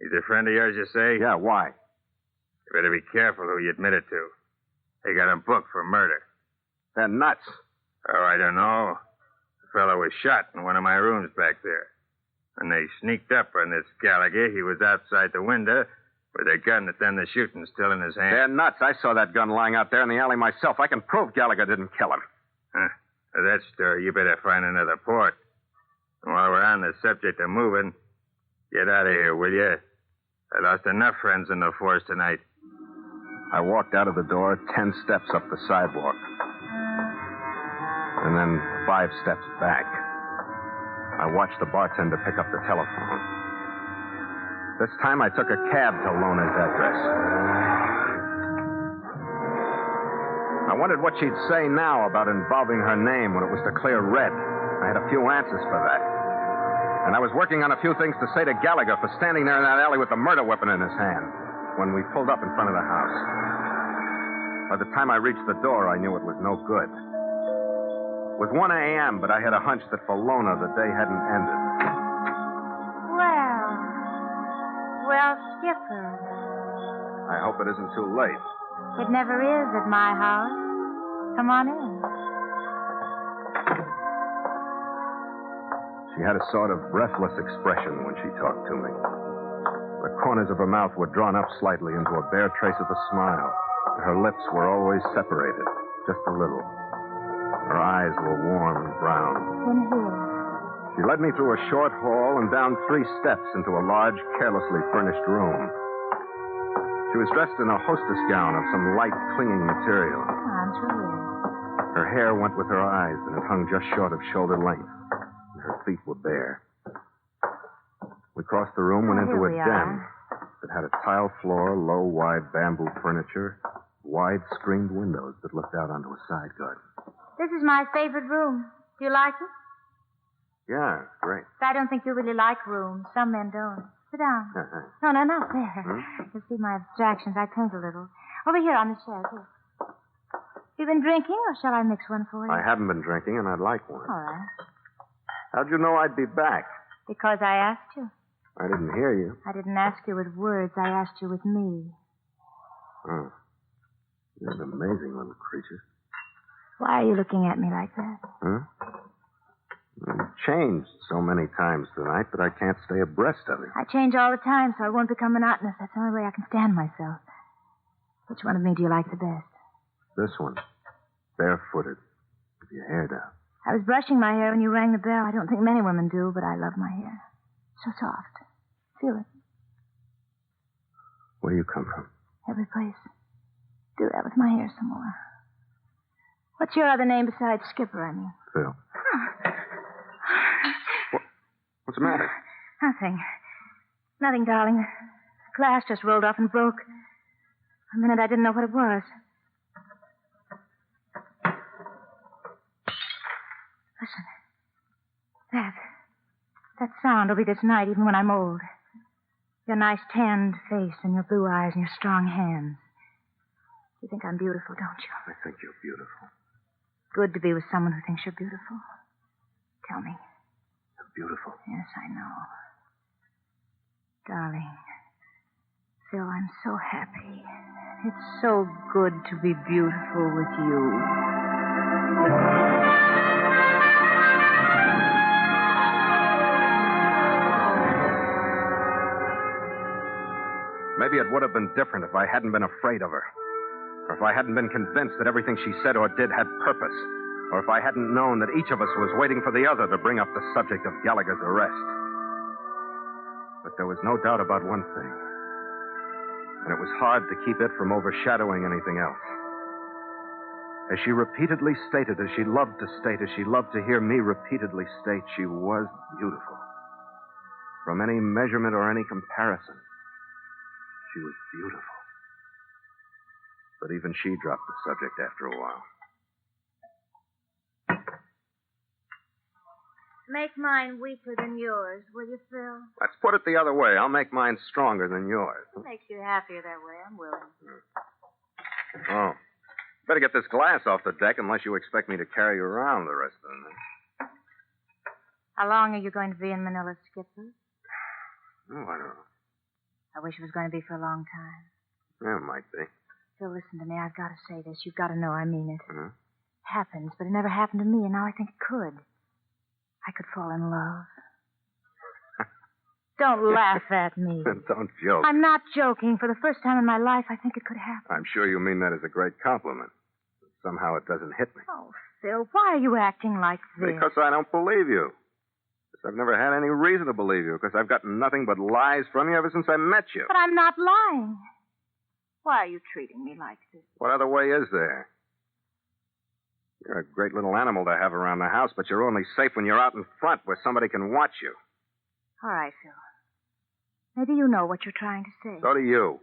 Speaker 18: He's a friend of yours, you say?
Speaker 14: Yeah, why?
Speaker 18: You better be careful who you admit it to. They got him booked for murder.
Speaker 14: They're nuts.
Speaker 18: Oh, I don't know. The fellow was shot in one of my rooms back there. When they sneaked up on this Gallagher, he was outside the window with a gun that then the shooting's still in his hand.
Speaker 14: They're nuts. I saw that gun lying out there in the alley myself. I can prove Gallagher didn't kill him.
Speaker 18: For that story, you better find another port. And while we're on the subject of moving, get out of here, will you? I lost enough friends in the force tonight.
Speaker 14: I walked out of the door 10 steps up the sidewalk. And then 5 steps back. I watched the bartender pick up the telephone. This time I took a cab to Lona's address. I wondered what she'd say now about involving her name when it was to clear Red. I had a few answers for that. And I was working on a few things to say to Gallagher for standing there in that alley with the murder weapon in his hand when we pulled up in front of the house. By the time I reached the door, I knew it was no good. It was 1 a.m., but I had a hunch that for Lona the day hadn't ended.
Speaker 16: Well, Skipper.
Speaker 14: I hope it isn't too late.
Speaker 16: It never is at my house. Come on in.
Speaker 14: She had a sort of breathless expression when she talked to me. The corners of her mouth were drawn up slightly into a bare trace of a smile. Her lips were always separated, just a little. Her eyes were warm and brown.
Speaker 16: In here.
Speaker 14: She led me through a short hall and down 3 steps into a large, carelessly furnished room. She was dressed in a hostess gown of some light, clinging material.
Speaker 16: I'm sure.
Speaker 14: Her hair went with her eyes, and it hung just short of shoulder length. And her feet were bare. We crossed the room, went into a den. It had a tile floor, low, wide bamboo furniture, wide screened windows that looked out onto a side garden.
Speaker 16: This is my favorite room. Do you like it?
Speaker 14: Yeah, great.
Speaker 16: I don't think you really like rooms. Some men don't. Sit down. No, not there. You'll see my abstractions. I paint a little. Over here on the shelf. Here. You been drinking, or shall I mix one for you?
Speaker 14: I haven't been drinking, and I'd like one.
Speaker 16: All right.
Speaker 14: How'd you know I'd be back?
Speaker 16: Because I asked you.
Speaker 14: I didn't hear you.
Speaker 16: I didn't ask you with words. I asked you with me.
Speaker 14: Oh. You're an amazing little creature.
Speaker 16: Why are you looking at me like that?
Speaker 14: You've changed so many times tonight that I can't stay abreast of it.
Speaker 16: I change all the time, so I won't become monotonous. That's the only way I can stand myself. Which one of me do you like the best?
Speaker 14: This one. Barefooted. With your hair down.
Speaker 16: I was brushing my hair when you rang the bell. I don't think many women do, but I love my hair. So soft. Feel it.
Speaker 14: Where do you come from?
Speaker 16: Every place. Do that with my hair some more. What's your other name besides Skipper, I mean?
Speaker 14: Phil. What's the matter?
Speaker 16: Nothing. Nothing, darling. The glass just rolled off and broke. For a minute, I didn't know what it was. Listen. That sound will be this night, even when I'm old. Your nice tanned face and your blue eyes and your strong hands. You think I'm beautiful, don't you?
Speaker 14: I think you're beautiful.
Speaker 16: Good to be with someone who thinks you're beautiful. Tell me.
Speaker 14: You're beautiful.
Speaker 16: Yes, I know. Darling. Phil, I'm so happy. It's so good to be beautiful with you.
Speaker 14: Maybe it would have been different if I hadn't been afraid of her. Or if I hadn't been convinced that everything she said or did had purpose. Or if I hadn't known that each of us was waiting for the other to bring up the subject of Gallagher's arrest. But there was no doubt about one thing. And it was hard to keep it from overshadowing anything else. As she repeatedly stated, as she loved to state, as she loved to hear me repeatedly state, she was beautiful. From any measurement or any comparison. She was beautiful. But even she dropped the subject after a while.
Speaker 16: Make mine weaker than yours, will you, Phil?
Speaker 14: Let's put it the other way. I'll make mine stronger than yours.
Speaker 16: Makes you happier that way. I'm willing.
Speaker 14: Oh. Better get this glass off the deck unless you expect me to carry you around the rest of the night.
Speaker 16: How long are you going to be in Manila, Skipper?
Speaker 14: Oh, I don't know.
Speaker 16: I wish it was going to be for a long time.
Speaker 14: Yeah, it might be.
Speaker 16: Phil, listen to me. I've got to say this. You've got to know I mean it.
Speaker 14: Uh-huh.
Speaker 16: Happens, but it never happened to me, and now I think it could. I could fall in love. Don't laugh at me.
Speaker 14: Don't joke.
Speaker 16: I'm not joking. For the first time in my life, I think it could happen.
Speaker 14: I'm sure you mean that as a great compliment. Somehow it doesn't hit me.
Speaker 16: Oh, Phil, why are you acting like this?
Speaker 14: Because I don't believe you. Because I've never had any reason to believe you. Because I've gotten nothing but lies from you ever since I met you.
Speaker 16: But I'm not lying. Why are you treating me like this?
Speaker 14: What other way is there? You're a great little animal to have around the house, but you're only safe when you're out in front where somebody can watch you.
Speaker 16: All right, Phil. Maybe you know what you're trying to say.
Speaker 14: So do you.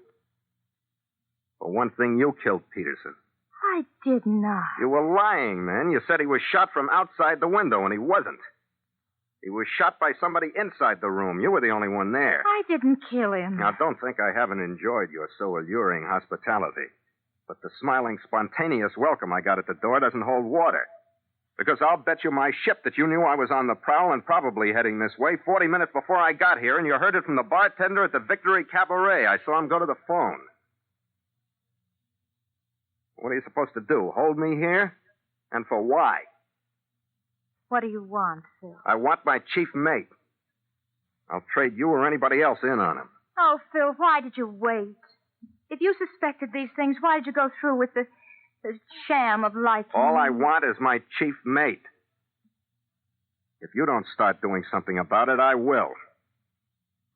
Speaker 14: For one thing, you killed Peterson.
Speaker 16: I did not.
Speaker 14: You were lying, man. You said he was shot from outside the window, and he wasn't. He was shot by somebody inside the room. You were the only one there.
Speaker 16: I didn't kill him.
Speaker 14: Now, don't think I haven't enjoyed your so alluring hospitality. But the smiling, spontaneous welcome I got at the door doesn't hold water. Because I'll bet you my ship that you knew I was on the prowl and probably heading this way 40 minutes before I got here, and you heard it from the bartender at the Victory Cabaret. I saw him go to the phone. What are you supposed to do? Hold me here? And for why?
Speaker 16: What do you want, Phil?
Speaker 14: I want my chief mate. I'll trade you or anybody else in on him.
Speaker 16: Oh, Phil, why did you wait? If you suspected these things, why did you go through with the sham of liking
Speaker 14: All
Speaker 16: me?
Speaker 14: I want is my chief mate. If you don't start doing something about it, I will.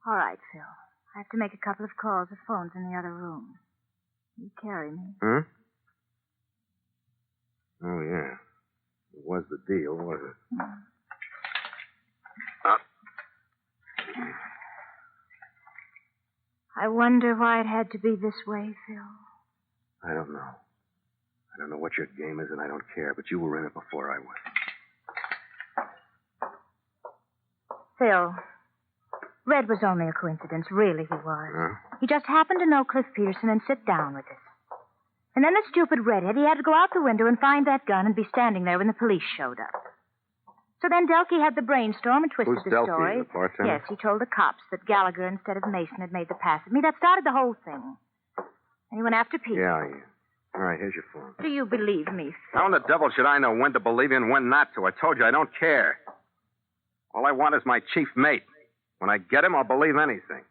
Speaker 16: All right, Phil. I have to make a couple of calls. The phone's in the other room. You carry me.
Speaker 14: Huh? Oh, yeah. It was the deal, was it?
Speaker 16: I wonder why it had to be this way, Phil.
Speaker 14: I don't know. I don't know what your game is, and I don't care, but you were in it before I was.
Speaker 16: Phil, Red was only a coincidence. Really, he was.
Speaker 14: Huh?
Speaker 16: He just happened to know Cliff Peterson and sit down with us. And then the stupid redhead, he had to go out the window and find that gun and be standing there when the police showed up. So then Delkey had the brainstorm and twisted
Speaker 14: Who's
Speaker 16: the
Speaker 14: Delkey,
Speaker 16: story.
Speaker 14: the bartender?
Speaker 16: Yes, he told the cops that Gallagher instead of Mason had made the pass at me. That started the whole thing. And he went after Peter.
Speaker 14: Yeah. All right, here's your phone.
Speaker 16: Do you believe me, Phil?
Speaker 14: How in the devil should I know when to believe you and when not to? I told you I don't care. All I want is my chief mate. When I get him, I'll believe anything.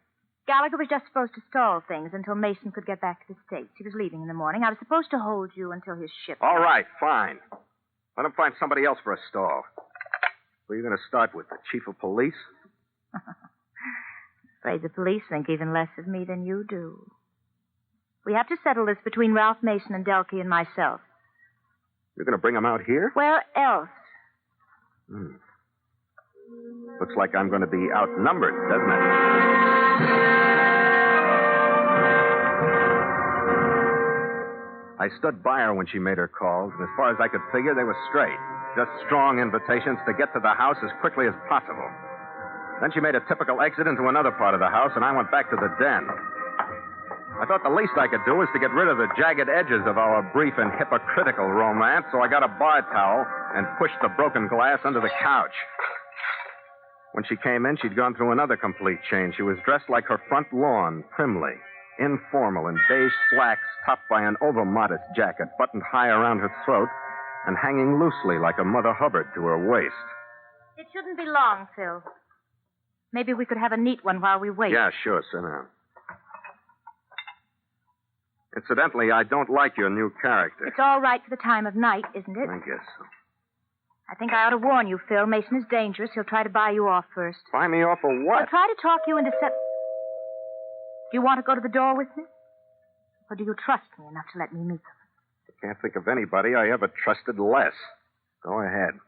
Speaker 16: Gallagher was just supposed to stall things until Mason could get back to the States. He was leaving in the morning. I was supposed to hold you until his ship...
Speaker 14: All right, fine. Let him find somebody else for a stall. Who are you going to start with, the chief of police?
Speaker 16: Afraid the police think even less of me than you do. We have to settle this between Ralph Mason and Delkey and myself.
Speaker 14: You're going to bring him out here?
Speaker 16: Where else?
Speaker 14: Looks like I'm going to be outnumbered, doesn't it? I stood by her when she made her calls, and as far as I could figure, they were straight. Just strong invitations to get to the house as quickly as possible. Then she made a typical exit into another part of the house, and I went back to the den. I thought the least I could do was to get rid of the jagged edges of our brief and hypocritical romance, so I got a bar towel and pushed the broken glass under the couch. When she came in, she'd gone through another complete change. She was dressed like her front lawn, primly, informal, in beige slacks topped by an over-modest jacket buttoned high around her throat and hanging loosely like a Mother Hubbard to her waist.
Speaker 16: It shouldn't be long, Phil. Maybe we could have a neat one while we wait.
Speaker 14: Yeah, sure, sit down. Incidentally, I don't like your new character.
Speaker 16: It's all right for the time of night, isn't it?
Speaker 14: I guess so.
Speaker 16: I think I ought to warn you, Phil. Mason is dangerous. He'll try to buy you off first.
Speaker 14: Buy me off for what?
Speaker 16: He'll try to talk you into Do you want to go to the door with me? Or do you trust me enough to let me meet them?
Speaker 14: I can't think of anybody I ever trusted less. Go ahead.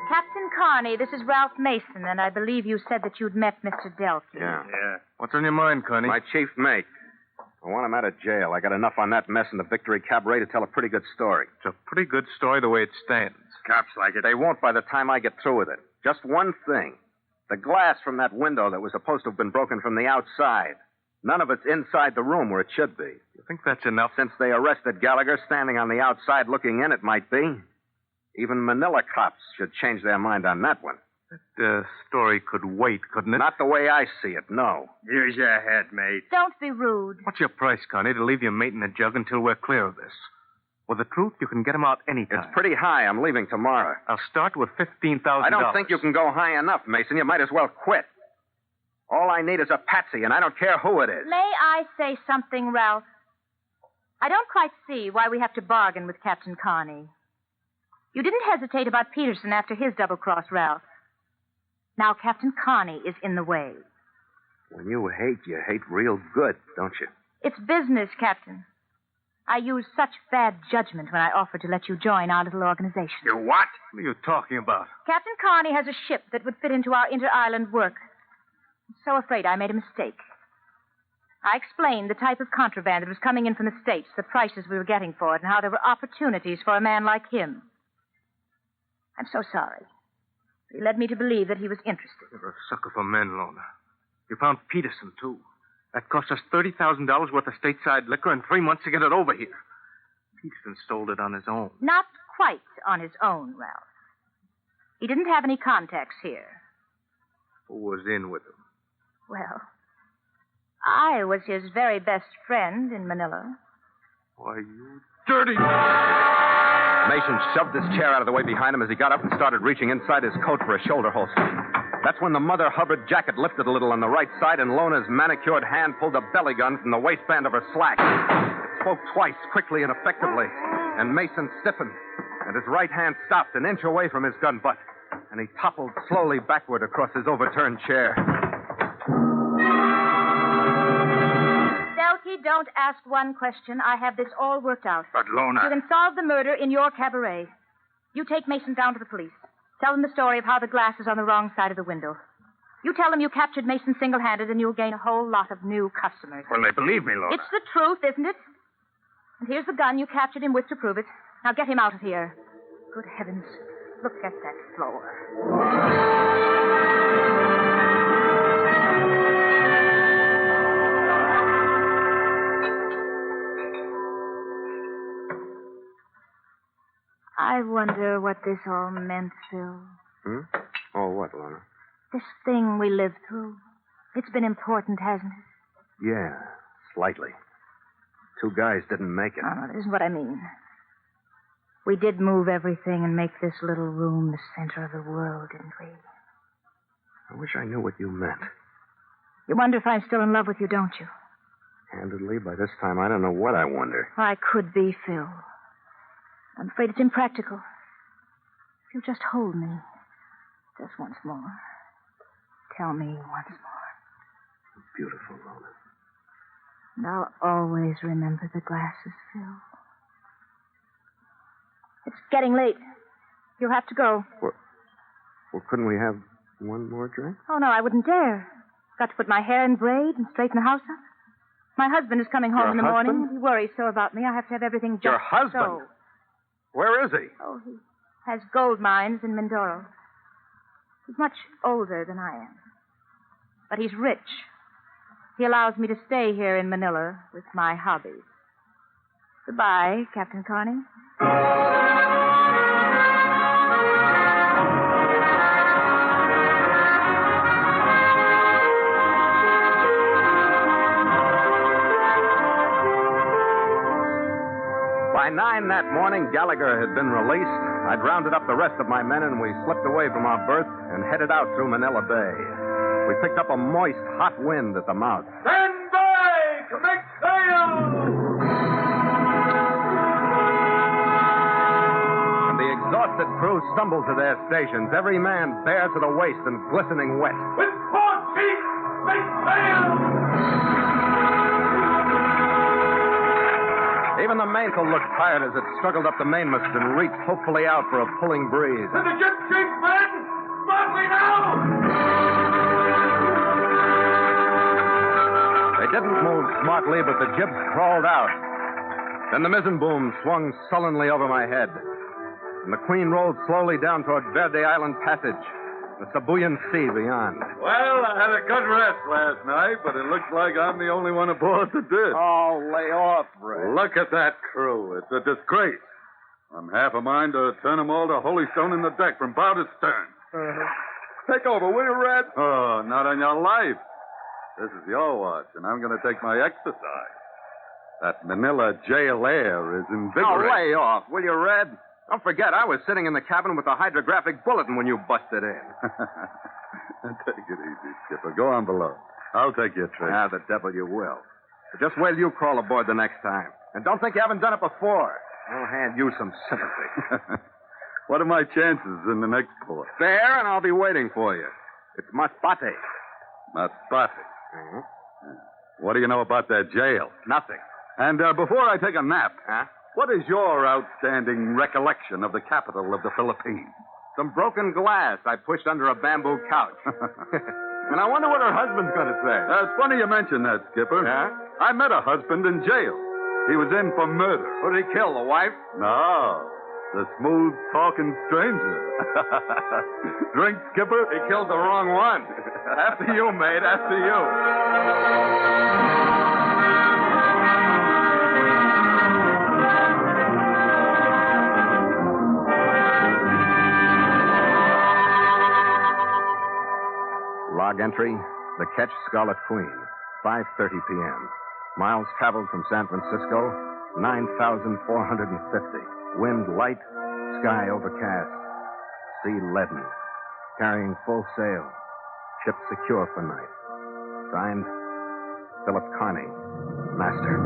Speaker 16: Captain Carney, this is Ralph Mason, and I believe you said that you'd met Mr. Delkey.
Speaker 14: Yeah.
Speaker 11: What's on your mind, Connie?
Speaker 14: My chief mate. I want him out of jail. I got enough on that mess in the Victory Cabaret to tell a pretty good story.
Speaker 11: It's a pretty good story the way it stands.
Speaker 14: Cops like it. They won't by the time I get through with it. Just one thing. The glass from that window that was supposed to have been broken from the outside. None of it's inside the room where it should be.
Speaker 11: You think that's enough?
Speaker 14: Since they arrested Gallagher standing on the outside looking in, it might be. Even Manila cops should change their mind on that one.
Speaker 11: That story could wait, couldn't it?
Speaker 14: Not the way I see it, no.
Speaker 18: Use your head, mate.
Speaker 16: Don't be rude.
Speaker 11: What's your price, Connie, to leave your mate in a jug until we're clear of this? With the truth, you can get him out anytime.
Speaker 14: It's pretty high. I'm leaving tomorrow.
Speaker 11: I'll start with $15,000.
Speaker 14: I don't think you can go high enough, Mason. You might as well quit. All I need is a patsy, and I don't care who it is.
Speaker 16: May I say something, Ralph? I don't quite see why we have to bargain with Captain Carney. You didn't hesitate about Peterson after his double-cross Ralph. Now Captain Carney is in the way.
Speaker 14: When you hate real good, don't you?
Speaker 16: It's business, Captain. I used such bad judgment when I offered to let you join our little organization.
Speaker 18: You what?
Speaker 11: What are you talking about?
Speaker 16: Captain Carney has a ship that would fit into our inter-island work. I'm so afraid I made a mistake. I explained the type of contraband that was coming in from the States, the prices we were getting for it, and how there were opportunities for a man like him. I'm so sorry. He led me to believe that he was interested.
Speaker 11: You're a sucker for men, Lona. You found Peterson, too. That cost us $30,000 worth of stateside liquor and 3 months to get it over here. Peterson stole it on his own.
Speaker 16: Not quite on his own, Ralph. He didn't have any contacts here.
Speaker 11: Who was in with him?
Speaker 16: Well, I was his very best friend in Manila.
Speaker 11: Why, you dirty...
Speaker 14: Mason shoved his chair out of the way behind him as he got up and started reaching inside his coat for a shoulder holster. That's when the Mother Hubbard jacket lifted a little on the right side and Lona's manicured hand pulled a belly gun from the waistband of her slack. It spoke twice, quickly and effectively, and Mason stiffened, and his right hand stopped an inch away from his gun butt, and he toppled slowly backward across his overturned chair.
Speaker 16: Delkey, don't ask one question. I have this all worked out.
Speaker 18: But, Lona...
Speaker 16: You can solve the murder in your cabaret. You take Mason down to the police. Tell them the story of how the glass is on the wrong side of the window. You tell them you captured Mason single-handed, and you'll gain a whole lot of new customers.
Speaker 18: Well, they believe me, Lona.
Speaker 16: It's the truth, isn't it? And here's the gun you captured him with to prove it. Now get him out of here. Good heavens. Look at that floor. I wonder what this all meant, Phil.
Speaker 14: Oh, what, Lona?
Speaker 16: This thing we lived through. It's been important, hasn't it?
Speaker 14: Yeah, slightly. 2 guys didn't make it.
Speaker 16: Oh, that isn't what I mean. We did move everything and make this little room the center of the world, didn't we?
Speaker 14: I wish I knew what you meant.
Speaker 16: You wonder if I'm still in love with you, don't you?
Speaker 14: Candidly, by this time, I don't know what I wonder.
Speaker 16: I could be, Phil. I'm afraid it's impractical. If you'll just hold me. Just once more. Tell me once more.
Speaker 14: Beautiful, Lona.
Speaker 16: And I'll always remember the glasses, Phil. It's getting late. You'll have to go.
Speaker 14: Well, couldn't we have one more drink?
Speaker 16: Oh, no, I wouldn't dare. Got to put my hair in braid and straighten the house up. My husband is coming home
Speaker 14: Your
Speaker 16: in the
Speaker 14: husband?
Speaker 16: morning. He worries so about me. I have to have everything just
Speaker 14: Your husband?
Speaker 16: so.
Speaker 14: Where is he?
Speaker 16: Oh, he has gold mines in Mindoro. He's much older than I am. But he's rich. He allows me to stay here in Manila with my hobbies. Goodbye, Captain Carney.
Speaker 14: By 9 that morning, Gallagher had been released. I'd rounded up the rest of my men, and we slipped away from our berth and headed out through Manila Bay. We picked up a moist, hot wind at the mouth.
Speaker 4: Stand by to make sail!
Speaker 14: And the exhausted crew stumbled to their stations, every man bare to the waist and glistening wet.
Speaker 4: With port feet, make sail!
Speaker 14: Even the mainsail looked tired as it struggled up the mainmast and reached hopefully out for a pulling breeze.
Speaker 4: To the ship shape, men! Smartly now!
Speaker 14: They didn't move smartly, but the jibs crawled out. Then the mizzen boom swung sullenly over my head, and the Queen rolled slowly down toward Verde Island Passage, the Sabuyan Sea beyond.
Speaker 17: Well, I had a good rest last night, but it looks like I'm the only one aboard that did.
Speaker 14: Oh, lay off, Red.
Speaker 17: Look at that crew. It's a disgrace. I'm half a mind to turn them all to holystone in the deck from bow to stern.
Speaker 14: Take over, will you, Red?
Speaker 17: Oh, not on your life. This is your watch, and I'm going to take my exercise. That Manila jail air is
Speaker 14: Oh,
Speaker 17: invigorating.
Speaker 14: lay off, will you, Red? Don't forget, I was sitting in the cabin with the hydrographic bulletin when you busted in.
Speaker 17: Take it easy, Skipper. Go on below. I'll take your trick.
Speaker 14: Ah, the devil you will. But just wait till you crawl aboard the next time. And don't think you haven't done it before. I'll hand you some sympathy.
Speaker 17: What are my chances in the next port?
Speaker 14: There, and I'll be waiting for you. It's Masbate.
Speaker 17: Masbate.
Speaker 14: Mm-hmm.
Speaker 17: What do you know about that jail?
Speaker 14: Nothing.
Speaker 17: And before I take a nap,
Speaker 14: Huh?
Speaker 17: what is your outstanding recollection of the capital of the Philippines?
Speaker 14: Some broken glass I pushed under a bamboo couch. And I wonder what her husband's going to say.
Speaker 17: It's funny you mention that, Skipper.
Speaker 14: Yeah?
Speaker 17: I met a husband in jail. He was in for murder.
Speaker 14: Who did he kill, the wife?
Speaker 17: No, the smooth-talking stranger. Drink, Skipper?
Speaker 14: He killed the wrong one. After you, mate, after you. Log entry, the Ketch Scarlet Queen, 5:30 p.m. Miles traveled from San Francisco, 9,450. Wind light, sky overcast, sea leaden. Carrying full sail, ship secure for night. Signed, Philip Carney, Master.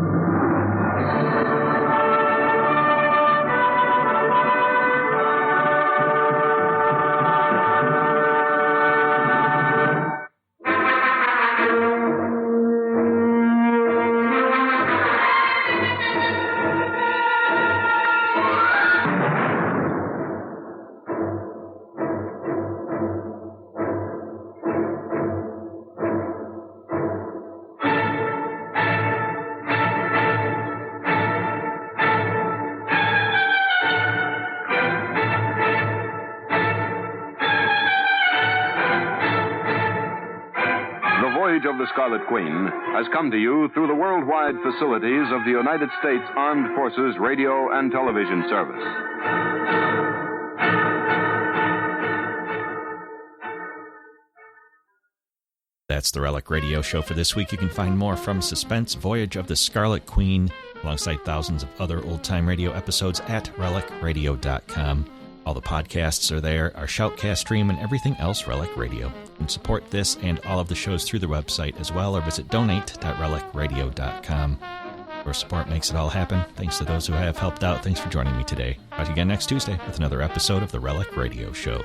Speaker 15: Of the Scarlet Queen has come to you through the worldwide facilities of the United States Armed Forces Radio and Television Service.
Speaker 1: That's the Relic Radio Show for this week. You can find more from Suspense, Voyage of the Scarlet Queen, alongside thousands of other old-time radio episodes at relicradio.com. All the podcasts are there, our Shoutcast stream, and everything else Relic Radio. You can support this and all of the shows through the website as well, or visit donate.relicradio.com. Your support makes it all happen. Thanks to those who have helped out. Thanks for joining me today. Talk to you again next Tuesday with another episode of the Relic Radio Show.